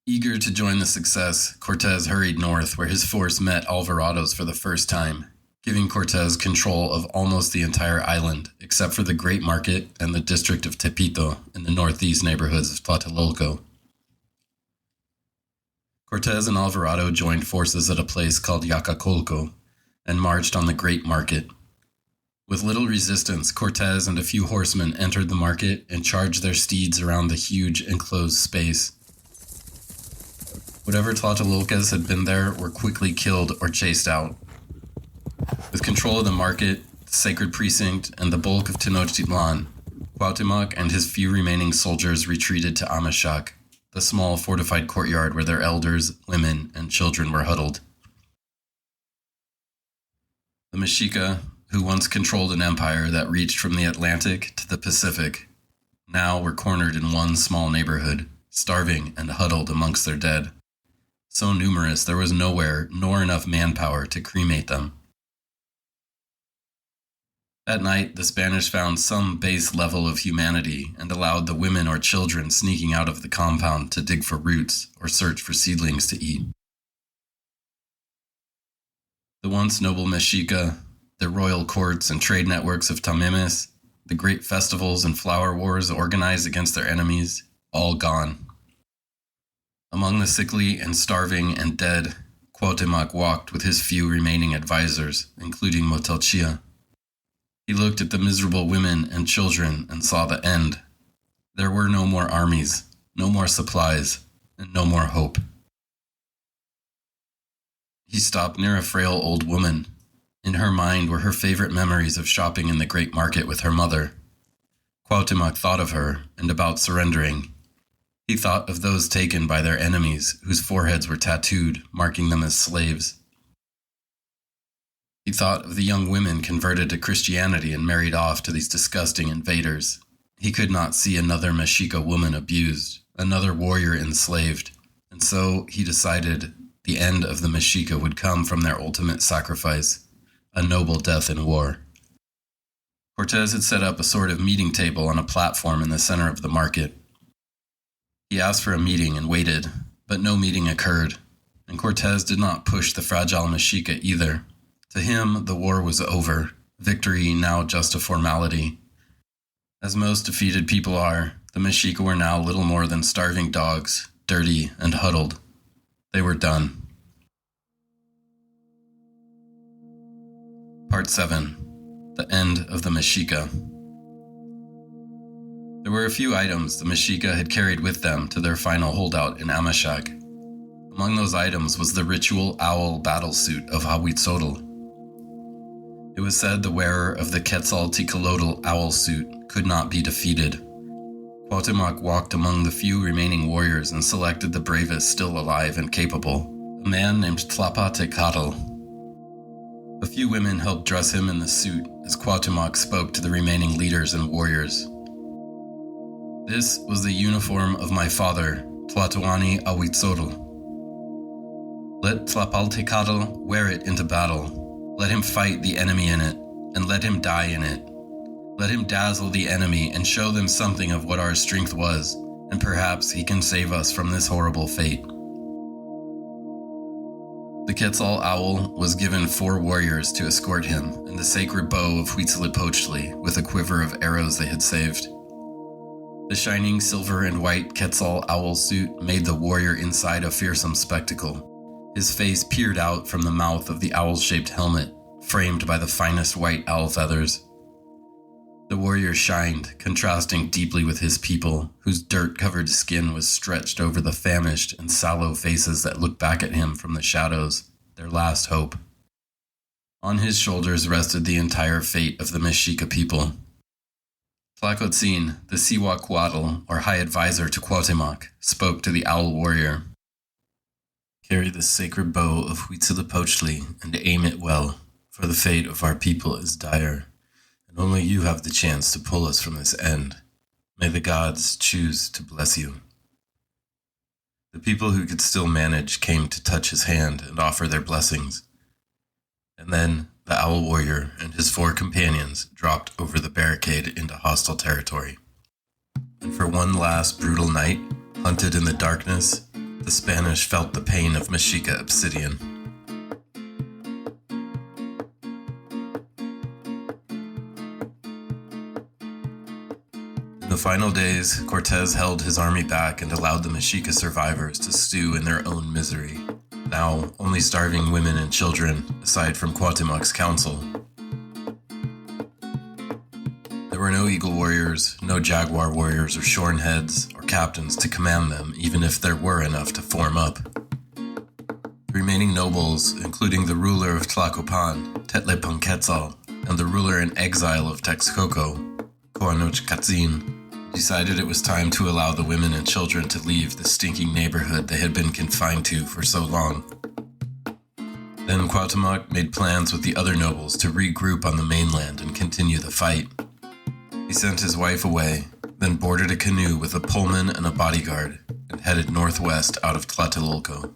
Eager to join the success, Cortes hurried north where his force met Alvarado's for the first time, giving Cortes control of almost the entire island, except for the Great Market and the district of Tepito in the northeast neighborhoods of Tlatelolco. Cortes and Alvarado joined forces at a place called Yacacolco and marched on the Great Market. With little resistance, Cortes and a few horsemen entered the market and charged their steeds around the huge enclosed space. Whatever Tlatelolcas had been there were quickly killed or chased out. With control of the market, the Sacred Precinct, and the bulk of Tenochtitlan, Cuauhtemoc and his few remaining soldiers retreated to Amichak, the small fortified courtyard where their elders, women, and children were huddled. The Mexica, who once controlled an empire that reached from the Atlantic to the Pacific, now were cornered in one small neighborhood, starving and huddled amongst their dead. So numerous there was nowhere nor enough manpower to cremate them. That night, the Spanish found some base level of humanity and allowed the women or children sneaking out of the compound to dig for roots or search for seedlings to eat. The once noble Mexica, the royal courts and trade networks of Tamemes, the great festivals and flower wars organized against their enemies, all gone. Among the sickly and starving and dead, Cuauhtemoc walked with his few remaining advisors, including Moctezuma. He looked at the miserable women and children and saw the end. There were no more armies, no more supplies, and no more hope. He stopped near a frail old woman. In her mind were her favorite memories of shopping in the great market with her mother. Cuauhtemoc thought of her and about surrendering. He thought of those taken by their enemies, whose foreheads were tattooed, marking them as slaves. He thought of the young women converted to Christianity and married off to these disgusting invaders. He could not see another Mexica woman abused, another warrior enslaved, and so he decided the end of the Mexica would come from their ultimate sacrifice, a noble death in war. Cortes had set up a sort of meeting table on a platform in the center of the market. He asked for a meeting and waited, but no meeting occurred, and Cortes did not push the fragile Mexica either. To him, the war was over, victory now just a formality. As most defeated people are, the Mexica were now little more than starving dogs, dirty and huddled. They were done. Part 7. The End of the Mexica. There were a few items the Mexica had carried with them to their final holdout in Amashak. Among those items was the ritual owl battle suit of Huitzotl. It was said the wearer of the Quetzaltecoatl owl suit could not be defeated. Cuauhtemoc walked among the few remaining warriors and selected the bravest still alive and capable, a man named Tlatelolco. A few women helped dress him in the suit as Cuauhtemoc spoke to the remaining leaders and warriors. This was the uniform of my father, Tlatoani Huitzotl. Let Tlatelolco wear it into battle. Let him fight the enemy in it, and let him die in it. Let him dazzle the enemy and show them something of what our strength was, and perhaps he can save us from this horrible fate. The Quetzal Owl was given 4 warriors to escort him, and the sacred bow of Huitzilopochtli with a quiver of arrows they had saved. The shining silver and white Quetzal Owl suit made the warrior inside a fearsome spectacle. His face peered out from the mouth of the owl-shaped helmet, framed by the finest white owl feathers. The warrior shined, contrasting deeply with his people, whose dirt-covered skin was stretched over the famished and sallow faces that looked back at him from the shadows, their last hope. On his shoulders rested the entire fate of the Mexica people. Tlacotzin, the Cihuacuatl, or High Advisor to Cuauhtemoc, spoke to the owl warrior. Carry the sacred bow of Huitzilopochtli and aim it well, for the fate of our people is dire, and only you have the chance to pull us from this end. May the gods choose to bless you. The people who could still manage came to touch his hand and offer their blessings. And then the owl warrior and his 4 companions dropped over the barricade into hostile territory. And for one last brutal night, hunted in the darkness, the Spanish felt the pain of Mexica obsidian. In the final days, Cortes held his army back and allowed the Mexica survivors to stew in their own misery, now only starving women and children, aside from Cuauhtemoc's council. There were no eagle warriors, no jaguar warriors or shorn heads, or captains to command them, even if there were enough to form up. The remaining nobles, including the ruler of Tlacopan, Tetlepanquetzal, and the ruler in exile of Texcoco, Tenochtitlan, decided it was time to allow the women and children to leave the stinking neighborhood they had been confined to for so long. Then Cuauhtemoc made plans with the other nobles to regroup on the mainland and continue the fight. He sent his wife away, then boarded a canoe with a Pullman and a bodyguard, and headed northwest out of Tlatelolco.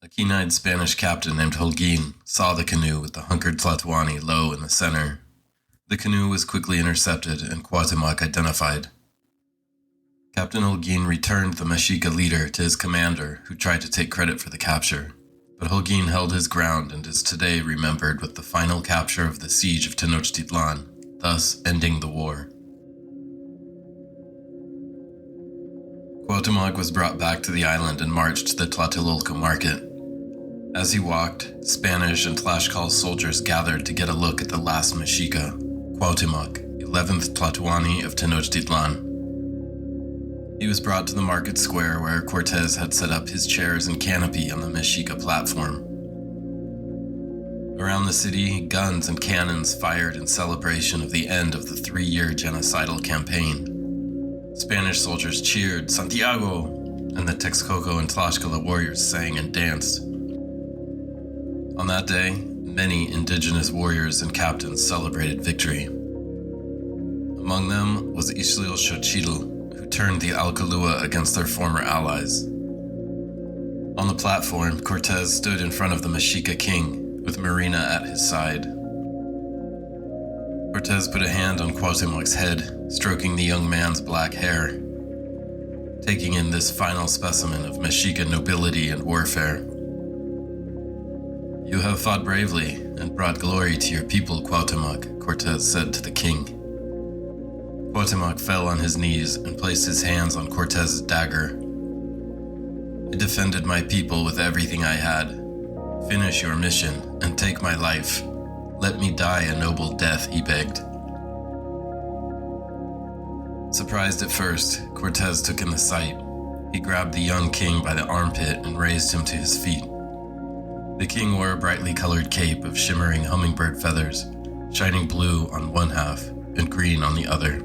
A keen-eyed Spanish captain named Holguin saw the canoe with the hunkered Tlatoani low in the center. The canoe was quickly intercepted and Cuauhtemoc identified. Captain Holguin returned the Mexica leader to his commander, who tried to take credit for the capture. But Holguin held his ground and is today remembered with the final capture of the siege of Tenochtitlan, thus ending the war. Cuauhtemoc was brought back to the island and marched to the Tlatelolco market. As he walked, Spanish and Tlaxcala soldiers gathered to get a look at the last Mexica, Cuauhtemoc, 11th Tlatoani of Tenochtitlan. He was brought to the market square where Cortes had set up his chairs and canopy on the Mexica platform. Around the city, guns and cannons fired in celebration of the end of the 3-year genocidal campaign. Spanish soldiers cheered Santiago, and the Texcoco and Tlaxcala warriors sang and danced. On that day, many indigenous warriors and captains celebrated victory. Among them was Tlatelolco, who turned the Acolhua against their former allies. On the platform, Cortes stood in front of the Mexica king, with Marina at his side. Cortes put a hand on Cuauhtemoc's head, stroking the young man's black hair, taking in this final specimen of Mexica nobility and warfare. "You have fought bravely and brought glory to your people, Cuauhtemoc," Cortes said to the king. Cuauhtemoc fell on his knees and placed his hands on Cortes' dagger. "I defended my people with everything I had. Finish your mission and take my life. Let me die a noble death," he begged. Surprised at first, Cortes took in the sight. He grabbed the young king by the armpit and raised him to his feet. The king wore a brightly colored cape of shimmering hummingbird feathers, shining blue on one half and green on the other.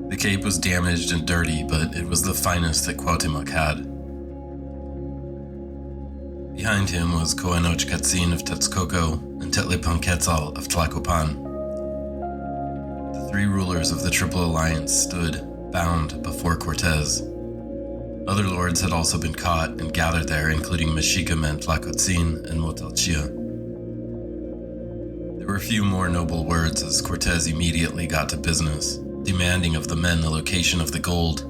The cape was damaged and dirty, but it was the finest that Cuauhtemoc had. Behind him was Tenochtitlan of Texcoco and Tlaquepaquetzal of Tlacopan. The 3 rulers of the Triple Alliance stood, bound, before Cortes. Other lords had also been caught and gathered there, including Mexica men Tlacotzin and Moctezuma. There were few more noble words as Cortes immediately got to business, demanding of the men the location of the gold.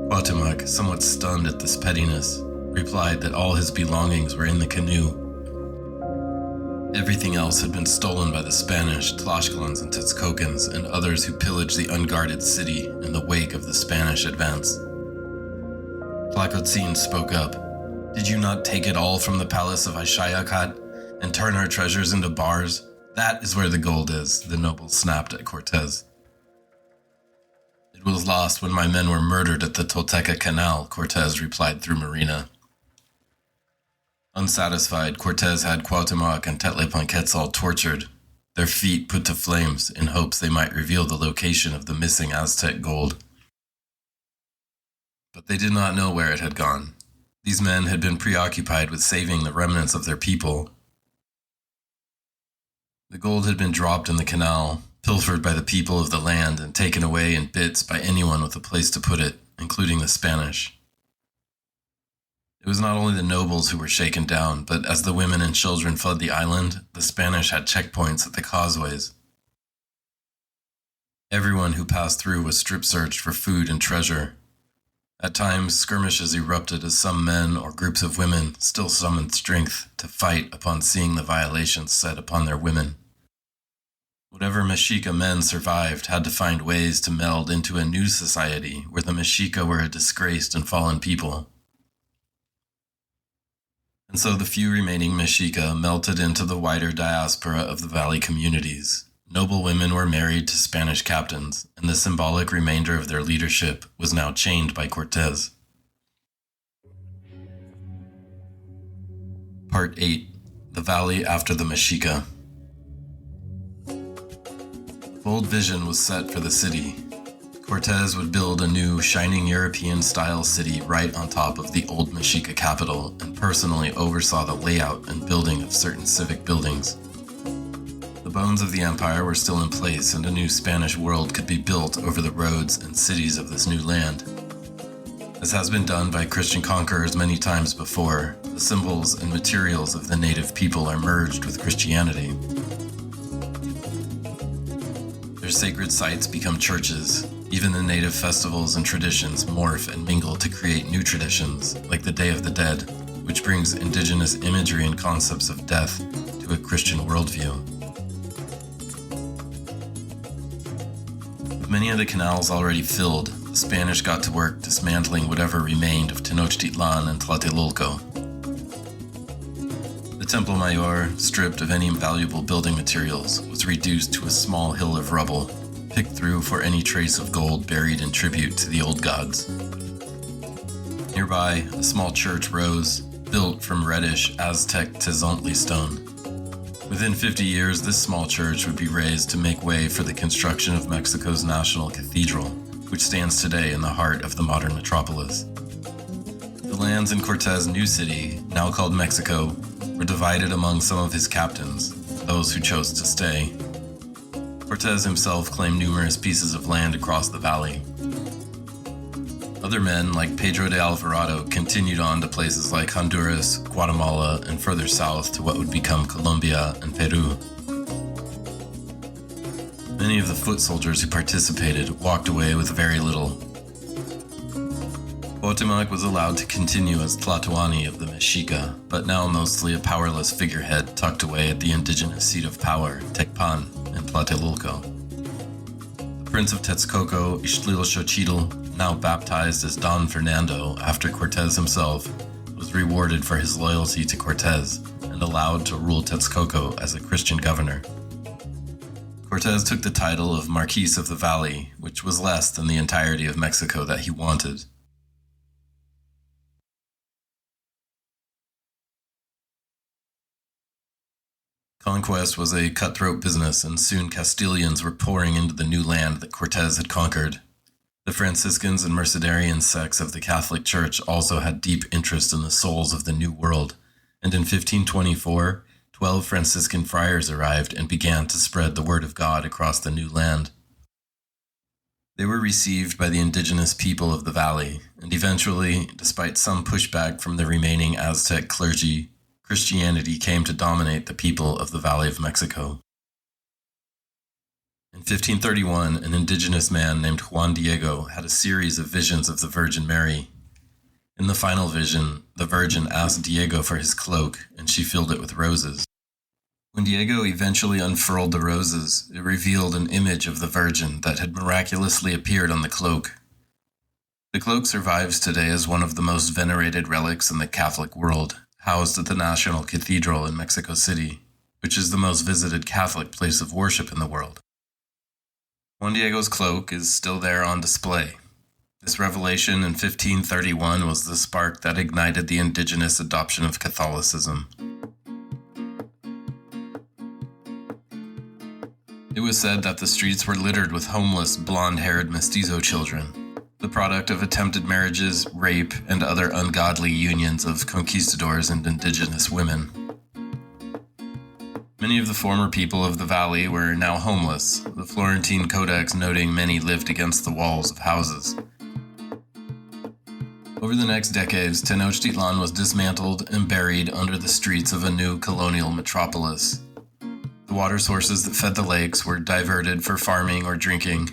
Cuauhtemoc, somewhat stunned at this pettiness, replied that all his belongings were in the canoe. Everything else had been stolen by the Spanish, Tlaxcalans and Texcocans, and others who pillaged the unguarded city in the wake of the Spanish advance. Tlacotzin spoke up. "Did you not take it all from the palace of Ixayacat and turn our treasures into bars? That is where the gold is," the noble snapped at Cortes. "It was lost when my men were murdered at the Tolteca Canal," Cortes replied through Marina. Unsatisfied, Cortes had Cuauhtemoc and Tlaquepaquetzal tortured, their feet put to flames in hopes they might reveal the location of the missing Aztec gold. But they did not know where it had gone. These men had been preoccupied with saving the remnants of their people. The gold had been dropped in the canal, pilfered by the people of the land and taken away in bits by anyone with a place to put it, including the Spanish. It was not only the nobles who were shaken down, but as the women and children fled the island, the Spanish had checkpoints at the causeways. Everyone who passed through was strip-searched for food and treasure. At times, skirmishes erupted as some men or groups of women still summoned strength to fight upon seeing the violations set upon their women. Whatever Mexica men survived had to find ways to meld into a new society where the Mexica were a disgraced and fallen people. And so the few remaining Mexica melted into the wider diaspora of the valley communities. Noble women were married to Spanish captains, and the symbolic remainder of their leadership was now chained by Cortes. Part 8. The Valley After the Mexica. A bold vision was set for the city. Cortes would build a new, shining European-style city right on top of the old Mexica capital and personally oversaw the layout and building of certain civic buildings. The bones of the empire were still in place, and a new Spanish world could be built over the roads and cities of this new land. As has been done by Christian conquerors many times before, the symbols and materials of the native people are merged with Christianity. Their sacred sites become churches. Even the native festivals and traditions morph and mingle to create new traditions, like the Day of the Dead, which brings indigenous imagery and concepts of death to a Christian worldview. With many of the canals already filled, the Spanish got to work dismantling whatever remained of Tenochtitlan and Tlatelolco. The Templo Mayor, stripped of any valuable building materials, was reduced to a small hill of rubble, picked through for any trace of gold buried in tribute to the old gods. Nearby, a small church rose, built from reddish Aztec Tzontli stone. Within 50 years, this small church would be raised to make way for the construction of Mexico's national cathedral, which stands today in the heart of the modern metropolis. The lands in Cortes' new city, now called Mexico, were divided among some of his captains, those who chose to stay. Cortes himself claimed numerous pieces of land across the valley. Other men, like Pedro de Alvarado, continued on to places like Honduras, Guatemala, and further south to what would become Colombia and Peru. Many of the foot soldiers who participated walked away with very little. Cuauhtemoc was allowed to continue as Tlatoani of the Mexica, but now mostly a powerless figurehead tucked away at the indigenous seat of power, Tecpan, in Tlatelolco. The Prince of Texcoco, Tlatelolco, now baptized as Don Fernando after Cortes himself, was rewarded for his loyalty to Cortes and allowed to rule Texcoco as a Christian governor. Cortes took the title of Marquis of the Valley, which was less than the entirety of Mexico that he wanted. Conquest was a cutthroat business, and soon Castilians were pouring into the new land that Cortes had conquered. The Franciscans and Mercedarian sects of the Catholic Church also had deep interest in the souls of the New World, and in 1524, 12 Franciscan friars arrived and began to spread the word of God across the new land. They were received by the indigenous people of the valley, and eventually, despite some pushback from the remaining Aztec clergy, Christianity came to dominate the people of the Valley of Mexico. In 1531, an indigenous man named Juan Diego had a series of visions of the Virgin Mary. In the final vision, the Virgin asked Diego for his cloak, and she filled it with roses. When Diego eventually unfurled the roses, it revealed an image of the Virgin that had miraculously appeared on the cloak. The cloak survives today as one of the most venerated relics in the Catholic world, housed at the National Cathedral in Mexico City, which is the most visited Catholic place of worship in the world. Juan Diego's cloak is still there on display. This revelation in 1531 was the spark that ignited the indigenous adoption of Catholicism. It was said that the streets were littered with homeless, blonde-haired mestizo children, the product of attempted marriages, rape, and other ungodly unions of conquistadors and indigenous women. Many of the former people of the valley were now homeless, the Florentine Codex noting many lived against the walls of houses. Over the next decades, Tenochtitlan was dismantled and buried under the streets of a new colonial metropolis. The water sources that fed the lakes were diverted for farming or drinking.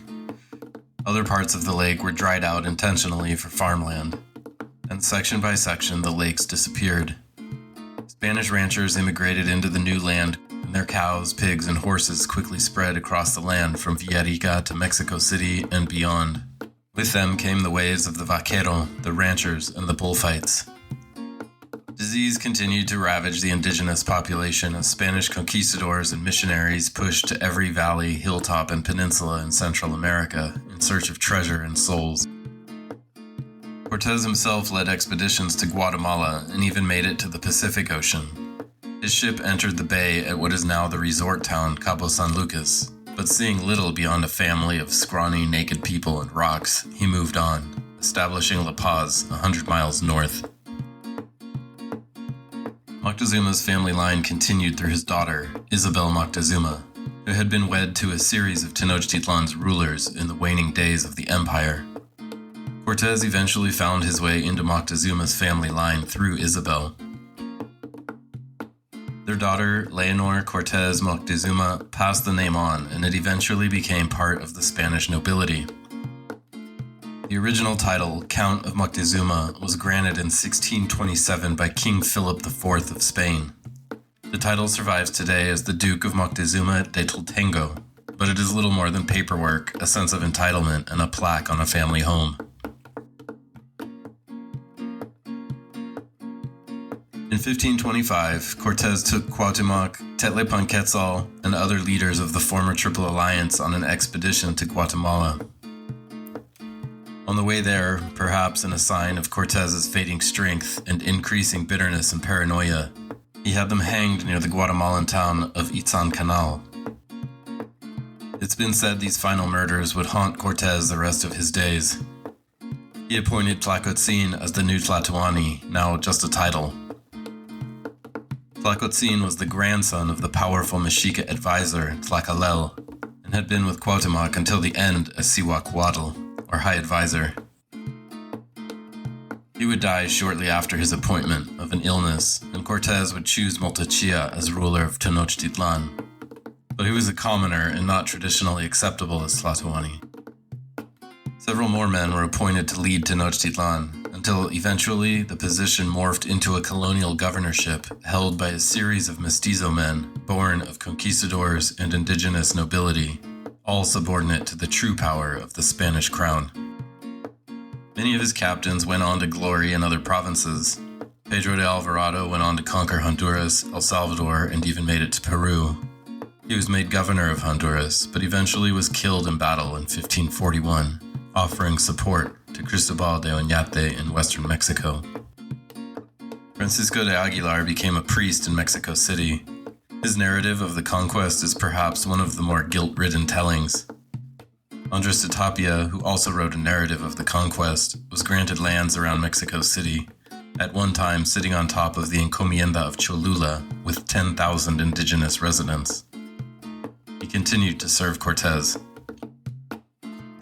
Other parts of the lake were dried out intentionally for farmland, and section by section the lakes disappeared. Spanish ranchers immigrated into the new land, and their cows, pigs, and horses quickly spread across the land from Villarrica to Mexico City and beyond. With them came the ways of the vaquero, the ranchers, and the bullfights. Disease continued to ravage the indigenous population as Spanish conquistadors and missionaries pushed to every valley, hilltop, and peninsula in Central America in search of treasure and souls. Cortes himself led expeditions to Guatemala and even made it to the Pacific Ocean. His ship entered the bay at what is now the resort town Cabo San Lucas, but But seeing little beyond a family of scrawny, naked people and rocks, he moved on, establishing La Paz 100 miles north. Moctezuma's family line continued through his daughter, Isabel Moctezuma, who had been wed to a series of Tenochtitlan's rulers in the waning days of the empire. Cortes eventually found his way into Moctezuma's family line through Isabel. Their daughter, Leonor Cortes Moctezuma, passed the name on, and it eventually became part of the Spanish nobility. The original title, Count of Moctezuma, was granted in 1627 by King Philip IV of Spain. The title survives today as the Duke of Moctezuma de Tlatelolco, but it is little more than paperwork, a sense of entitlement, and a plaque on a family home. In 1525, Cortes took Cuauhtemoc, Tlaxcala, and other leaders of the former Triple Alliance on an expedition to Guatemala. On the way there, perhaps in a sign of Cortes's fading strength and increasing bitterness and paranoia, he had them hanged near the Guatemalan town of Itzan Canal. It's been said these final murders would haunt Cortes the rest of his days. He appointed Tlacotzin as the new Tlatoani, now just a title. Tlacotzin was the grandson of the powerful Mexica advisor Tlaxcala, and had been with Cuauhtemoc until the end as Cihuacuatl, or High Advisor. He would die shortly after his appointment of an illness, and Cortes would choose Moctezuma as ruler of Tenochtitlan. But he was a commoner and not traditionally acceptable as Tlatoani. Several more men were appointed to lead Tenochtitlan, until eventually the position morphed into a colonial governorship held by a series of mestizo men born of conquistadors and indigenous nobility, all subordinate to the true power of the Spanish crown. Many of his captains went on to glory in other provinces. Pedro de Alvarado went on to conquer Honduras, El Salvador, and even made it to Peru. He was made governor of Honduras, but eventually was killed in battle in 1541, offering support to Cristobal de Oñate in western Mexico. Francisco de Aguilar became a priest in Mexico City. His narrative of the conquest is perhaps one of the more guilt-ridden tellings. Andres de Tapia, who also wrote a narrative of the conquest, was granted lands around Mexico City, at one time sitting on top of the encomienda of Cholula with 10,000 indigenous residents. He continued to serve Cortes.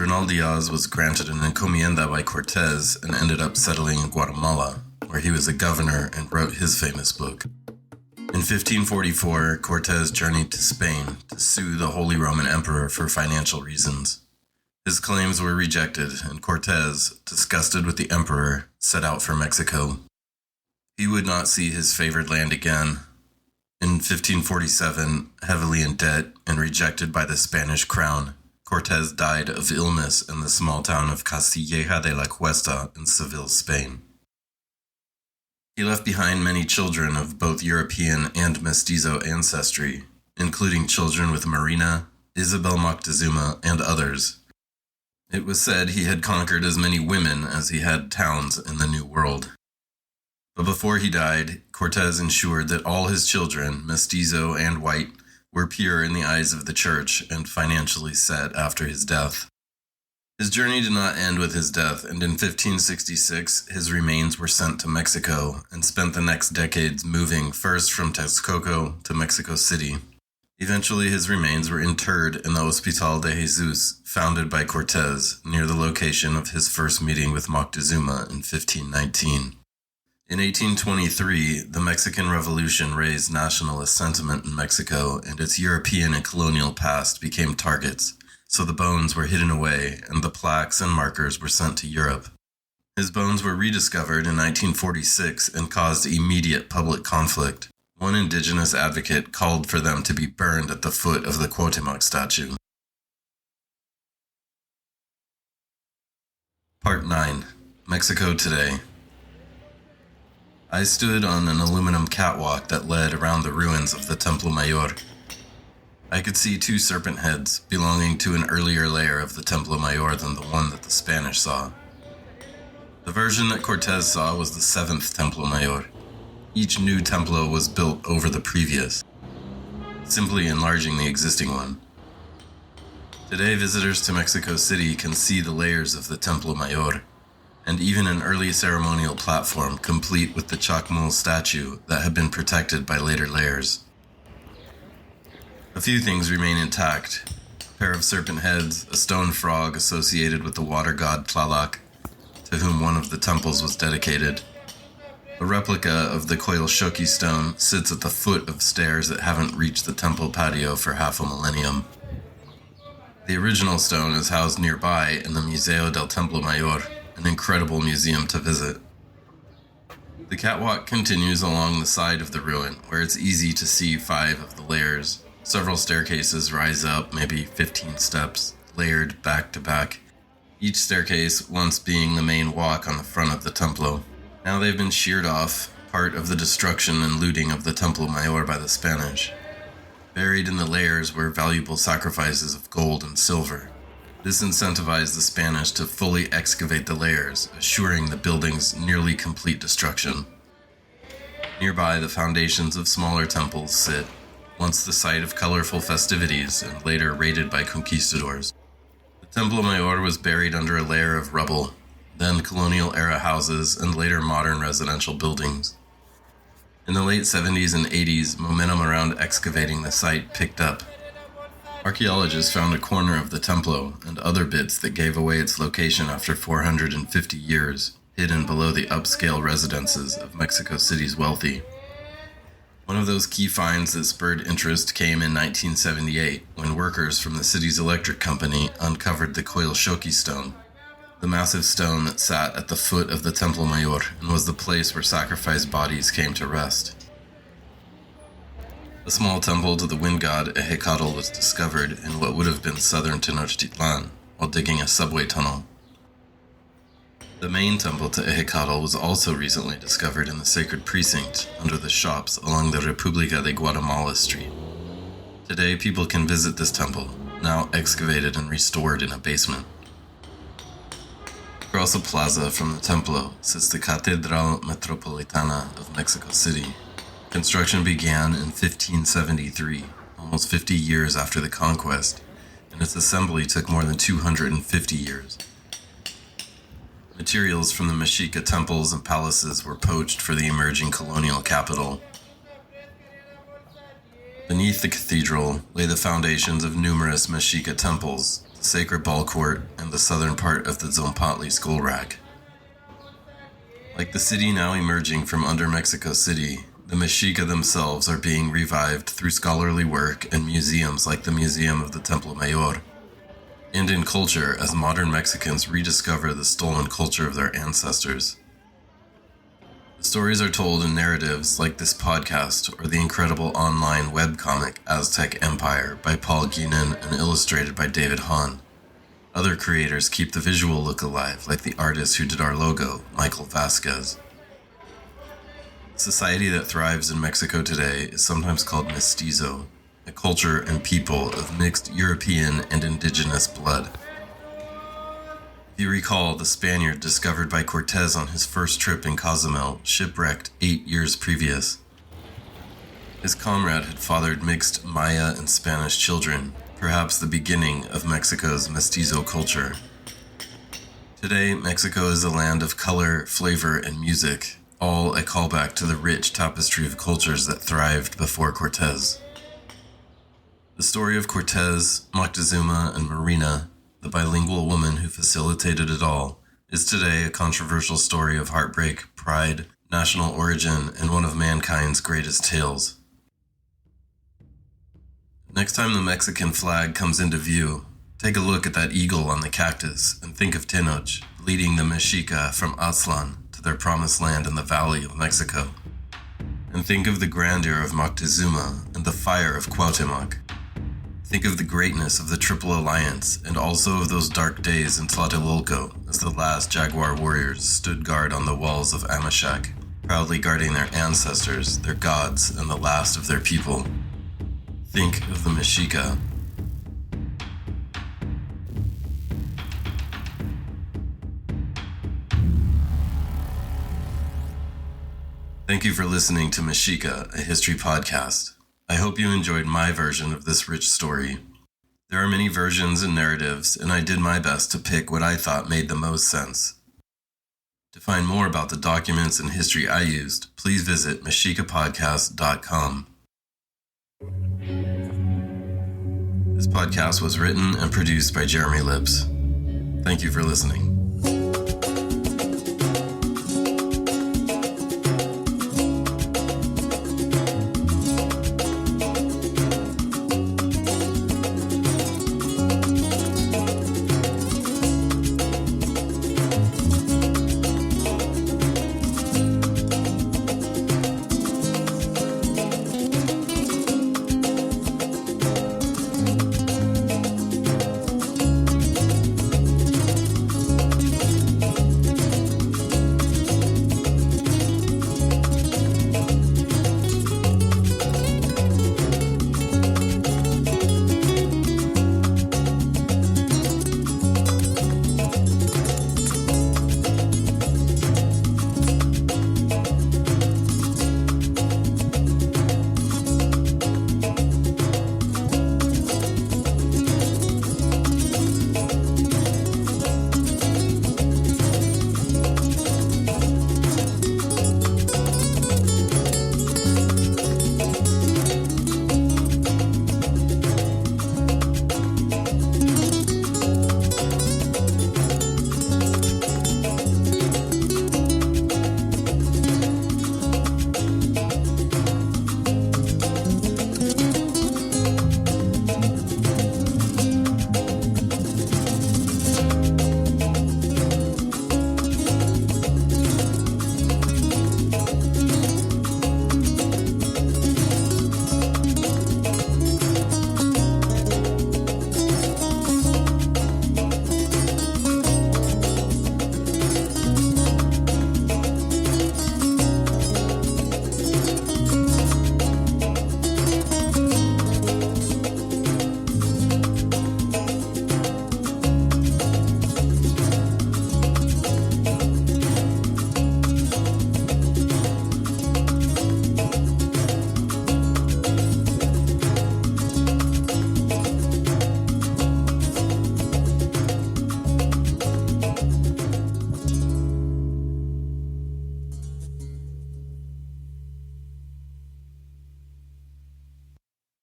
Bernal Diaz was granted an encomienda by Cortes and ended up settling in Guatemala, where he was a governor and wrote his famous book. In 1544, Cortes journeyed to Spain to sue the Holy Roman Emperor for financial reasons. His claims were rejected, and Cortes, disgusted with the emperor, set out for Mexico. He would not see his favored land again. In 1547, heavily in debt and rejected by the Spanish crown, Cortes died of illness in the small town of Castilleja de la Cuesta in Seville, Spain. He left behind many children of both European and mestizo ancestry, including children with Marina, Isabel Moctezuma, and others. It was said he had conquered as many women as he had towns in the New World. But before he died, Cortes ensured that all his children, mestizo and white, were pure in the eyes of the church and financially set after his death. His journey did not end with his death, and in 1566 his remains were sent to Mexico and spent the next decades moving first from Texcoco to Mexico City. Eventually his remains were interred in the Hospital de Jesus, founded by Cortes, near the location of his first meeting with Moctezuma in 1519. In 1823, the Mexican Revolution raised nationalist sentiment in Mexico, and its European and colonial past became targets, so the bones were hidden away and the plaques and markers were sent to Europe. His bones were rediscovered in 1946 and caused immediate public conflict. One indigenous advocate called for them to be burned at the foot of the Cuauhtemoc statue. Part 9. Mexico Today. I stood on an aluminum catwalk that led around the ruins of the Templo Mayor. I could see two serpent heads belonging to an earlier layer of the Templo Mayor than the one that the Spanish saw. The version that Cortes saw was the 7th Templo Mayor. Each new templo was built over the previous, simply enlarging the existing one. Today, visitors to Mexico City can see the layers of the Templo Mayor, and even an early ceremonial platform complete with the Chacmol statue that had been protected by later layers. A few things remain intact. A pair of serpent heads, a stone frog associated with the water god Tlaloc, to whom one of the temples was dedicated. A replica of the Coyolxoqui stone sits at the foot of stairs that haven't reached the temple patio for half a millennium. The original stone is housed nearby in the Museo del Templo Mayor, an incredible museum to visit. The catwalk continues along the side of the ruin, where it's easy to see 5 of the layers. Several staircases rise up, maybe 15 steps, layered back to back, each staircase once being the main walk on the front of the Templo. Now they've been sheared off, part of the destruction and looting of the Templo Mayor by the Spanish. Buried in the layers were valuable sacrifices of gold and silver. This incentivized the Spanish to fully excavate the layers, assuring the building's nearly complete destruction. Nearby, the foundations of smaller temples sit, once the site of colorful festivities and later raided by conquistadors. The Templo Mayor was buried under a layer of rubble, then colonial-era houses and later modern residential buildings. In the late 70s and 80s, momentum around excavating the site picked up. Archaeologists found a corner of the Templo and other bits that gave away its location after 450 years, hidden below the upscale residences of Mexico City's wealthy. One of those key finds that spurred interest came in 1978, when workers from the city's electric company uncovered the Coyolxoqui stone, the massive stone that sat at the foot of the Templo Mayor and was the place where sacrificed bodies came to rest. A small temple to the wind god Ehecatl was discovered in what would have been southern Tenochtitlan while digging a subway tunnel. The main temple to Ehecatl was also recently discovered in the Sacred Precinct under the shops along the República de Guatemala Street. Today, people can visit this temple, now excavated and restored in a basement. Across a plaza from the Templo sits the Catedral Metropolitana of Mexico City. Construction began in 1573, almost 50 years after the conquest, and its assembly took more than 250 years. Materials from the Mexica temples and palaces were poached for the emerging colonial capital. Beneath the cathedral lay the foundations of numerous Mexica temples, the Sacred Ball Court, and the southern part of the Zompantli school rack. Like the city now emerging from under Mexico City, the Mexica themselves are being revived through scholarly work and museums like the Museum of the Templo Mayor, and in culture as modern Mexicans rediscover the stolen culture of their ancestors. The stories are told in narratives like this podcast or the incredible online webcomic Aztec Empire by Paul Guinan and illustrated by David Hahn. Other creators keep the visual look alive, like the artist who did our logo, Michael Vasquez. The society that thrives in Mexico today is sometimes called mestizo, a culture and people of mixed European and indigenous blood. If you recall, the Spaniard discovered by Cortes on his first trip in Cozumel shipwrecked 8 years previous. His comrade had fathered mixed Maya and Spanish children, perhaps the beginning of Mexico's mestizo culture. Today, Mexico is a land of color, flavor, and music, all a callback to the rich tapestry of cultures that thrived before Cortes. The story of Cortes, Moctezuma, and Marina, the bilingual woman who facilitated it all, is today a controversial story of heartbreak, pride, national origin, and one of mankind's greatest tales. Next time the Mexican flag comes into view, take a look at that eagle on the cactus and think of Tenoch leading the Mexica from Aztlan to their promised land in the Valley of Mexico. And think of the grandeur of Moctezuma and the fire of Cuauhtemoc. Think of the greatness of the Triple Alliance and also of those dark days in Tlatelolco as the last Jaguar warriors stood guard on the walls of Amashak, proudly guarding their ancestors, their gods, and the last of their people. Think of the Mexica. Thank you for listening to Mexica, a history podcast. I hope you enjoyed my version of this rich story. There are many versions and narratives, and I did my best to pick what I thought made the most sense. To find more about the documents and history I used, please visit mexicapodcast.com. This podcast was written and produced by Jeremy Lips. Thank you for listening.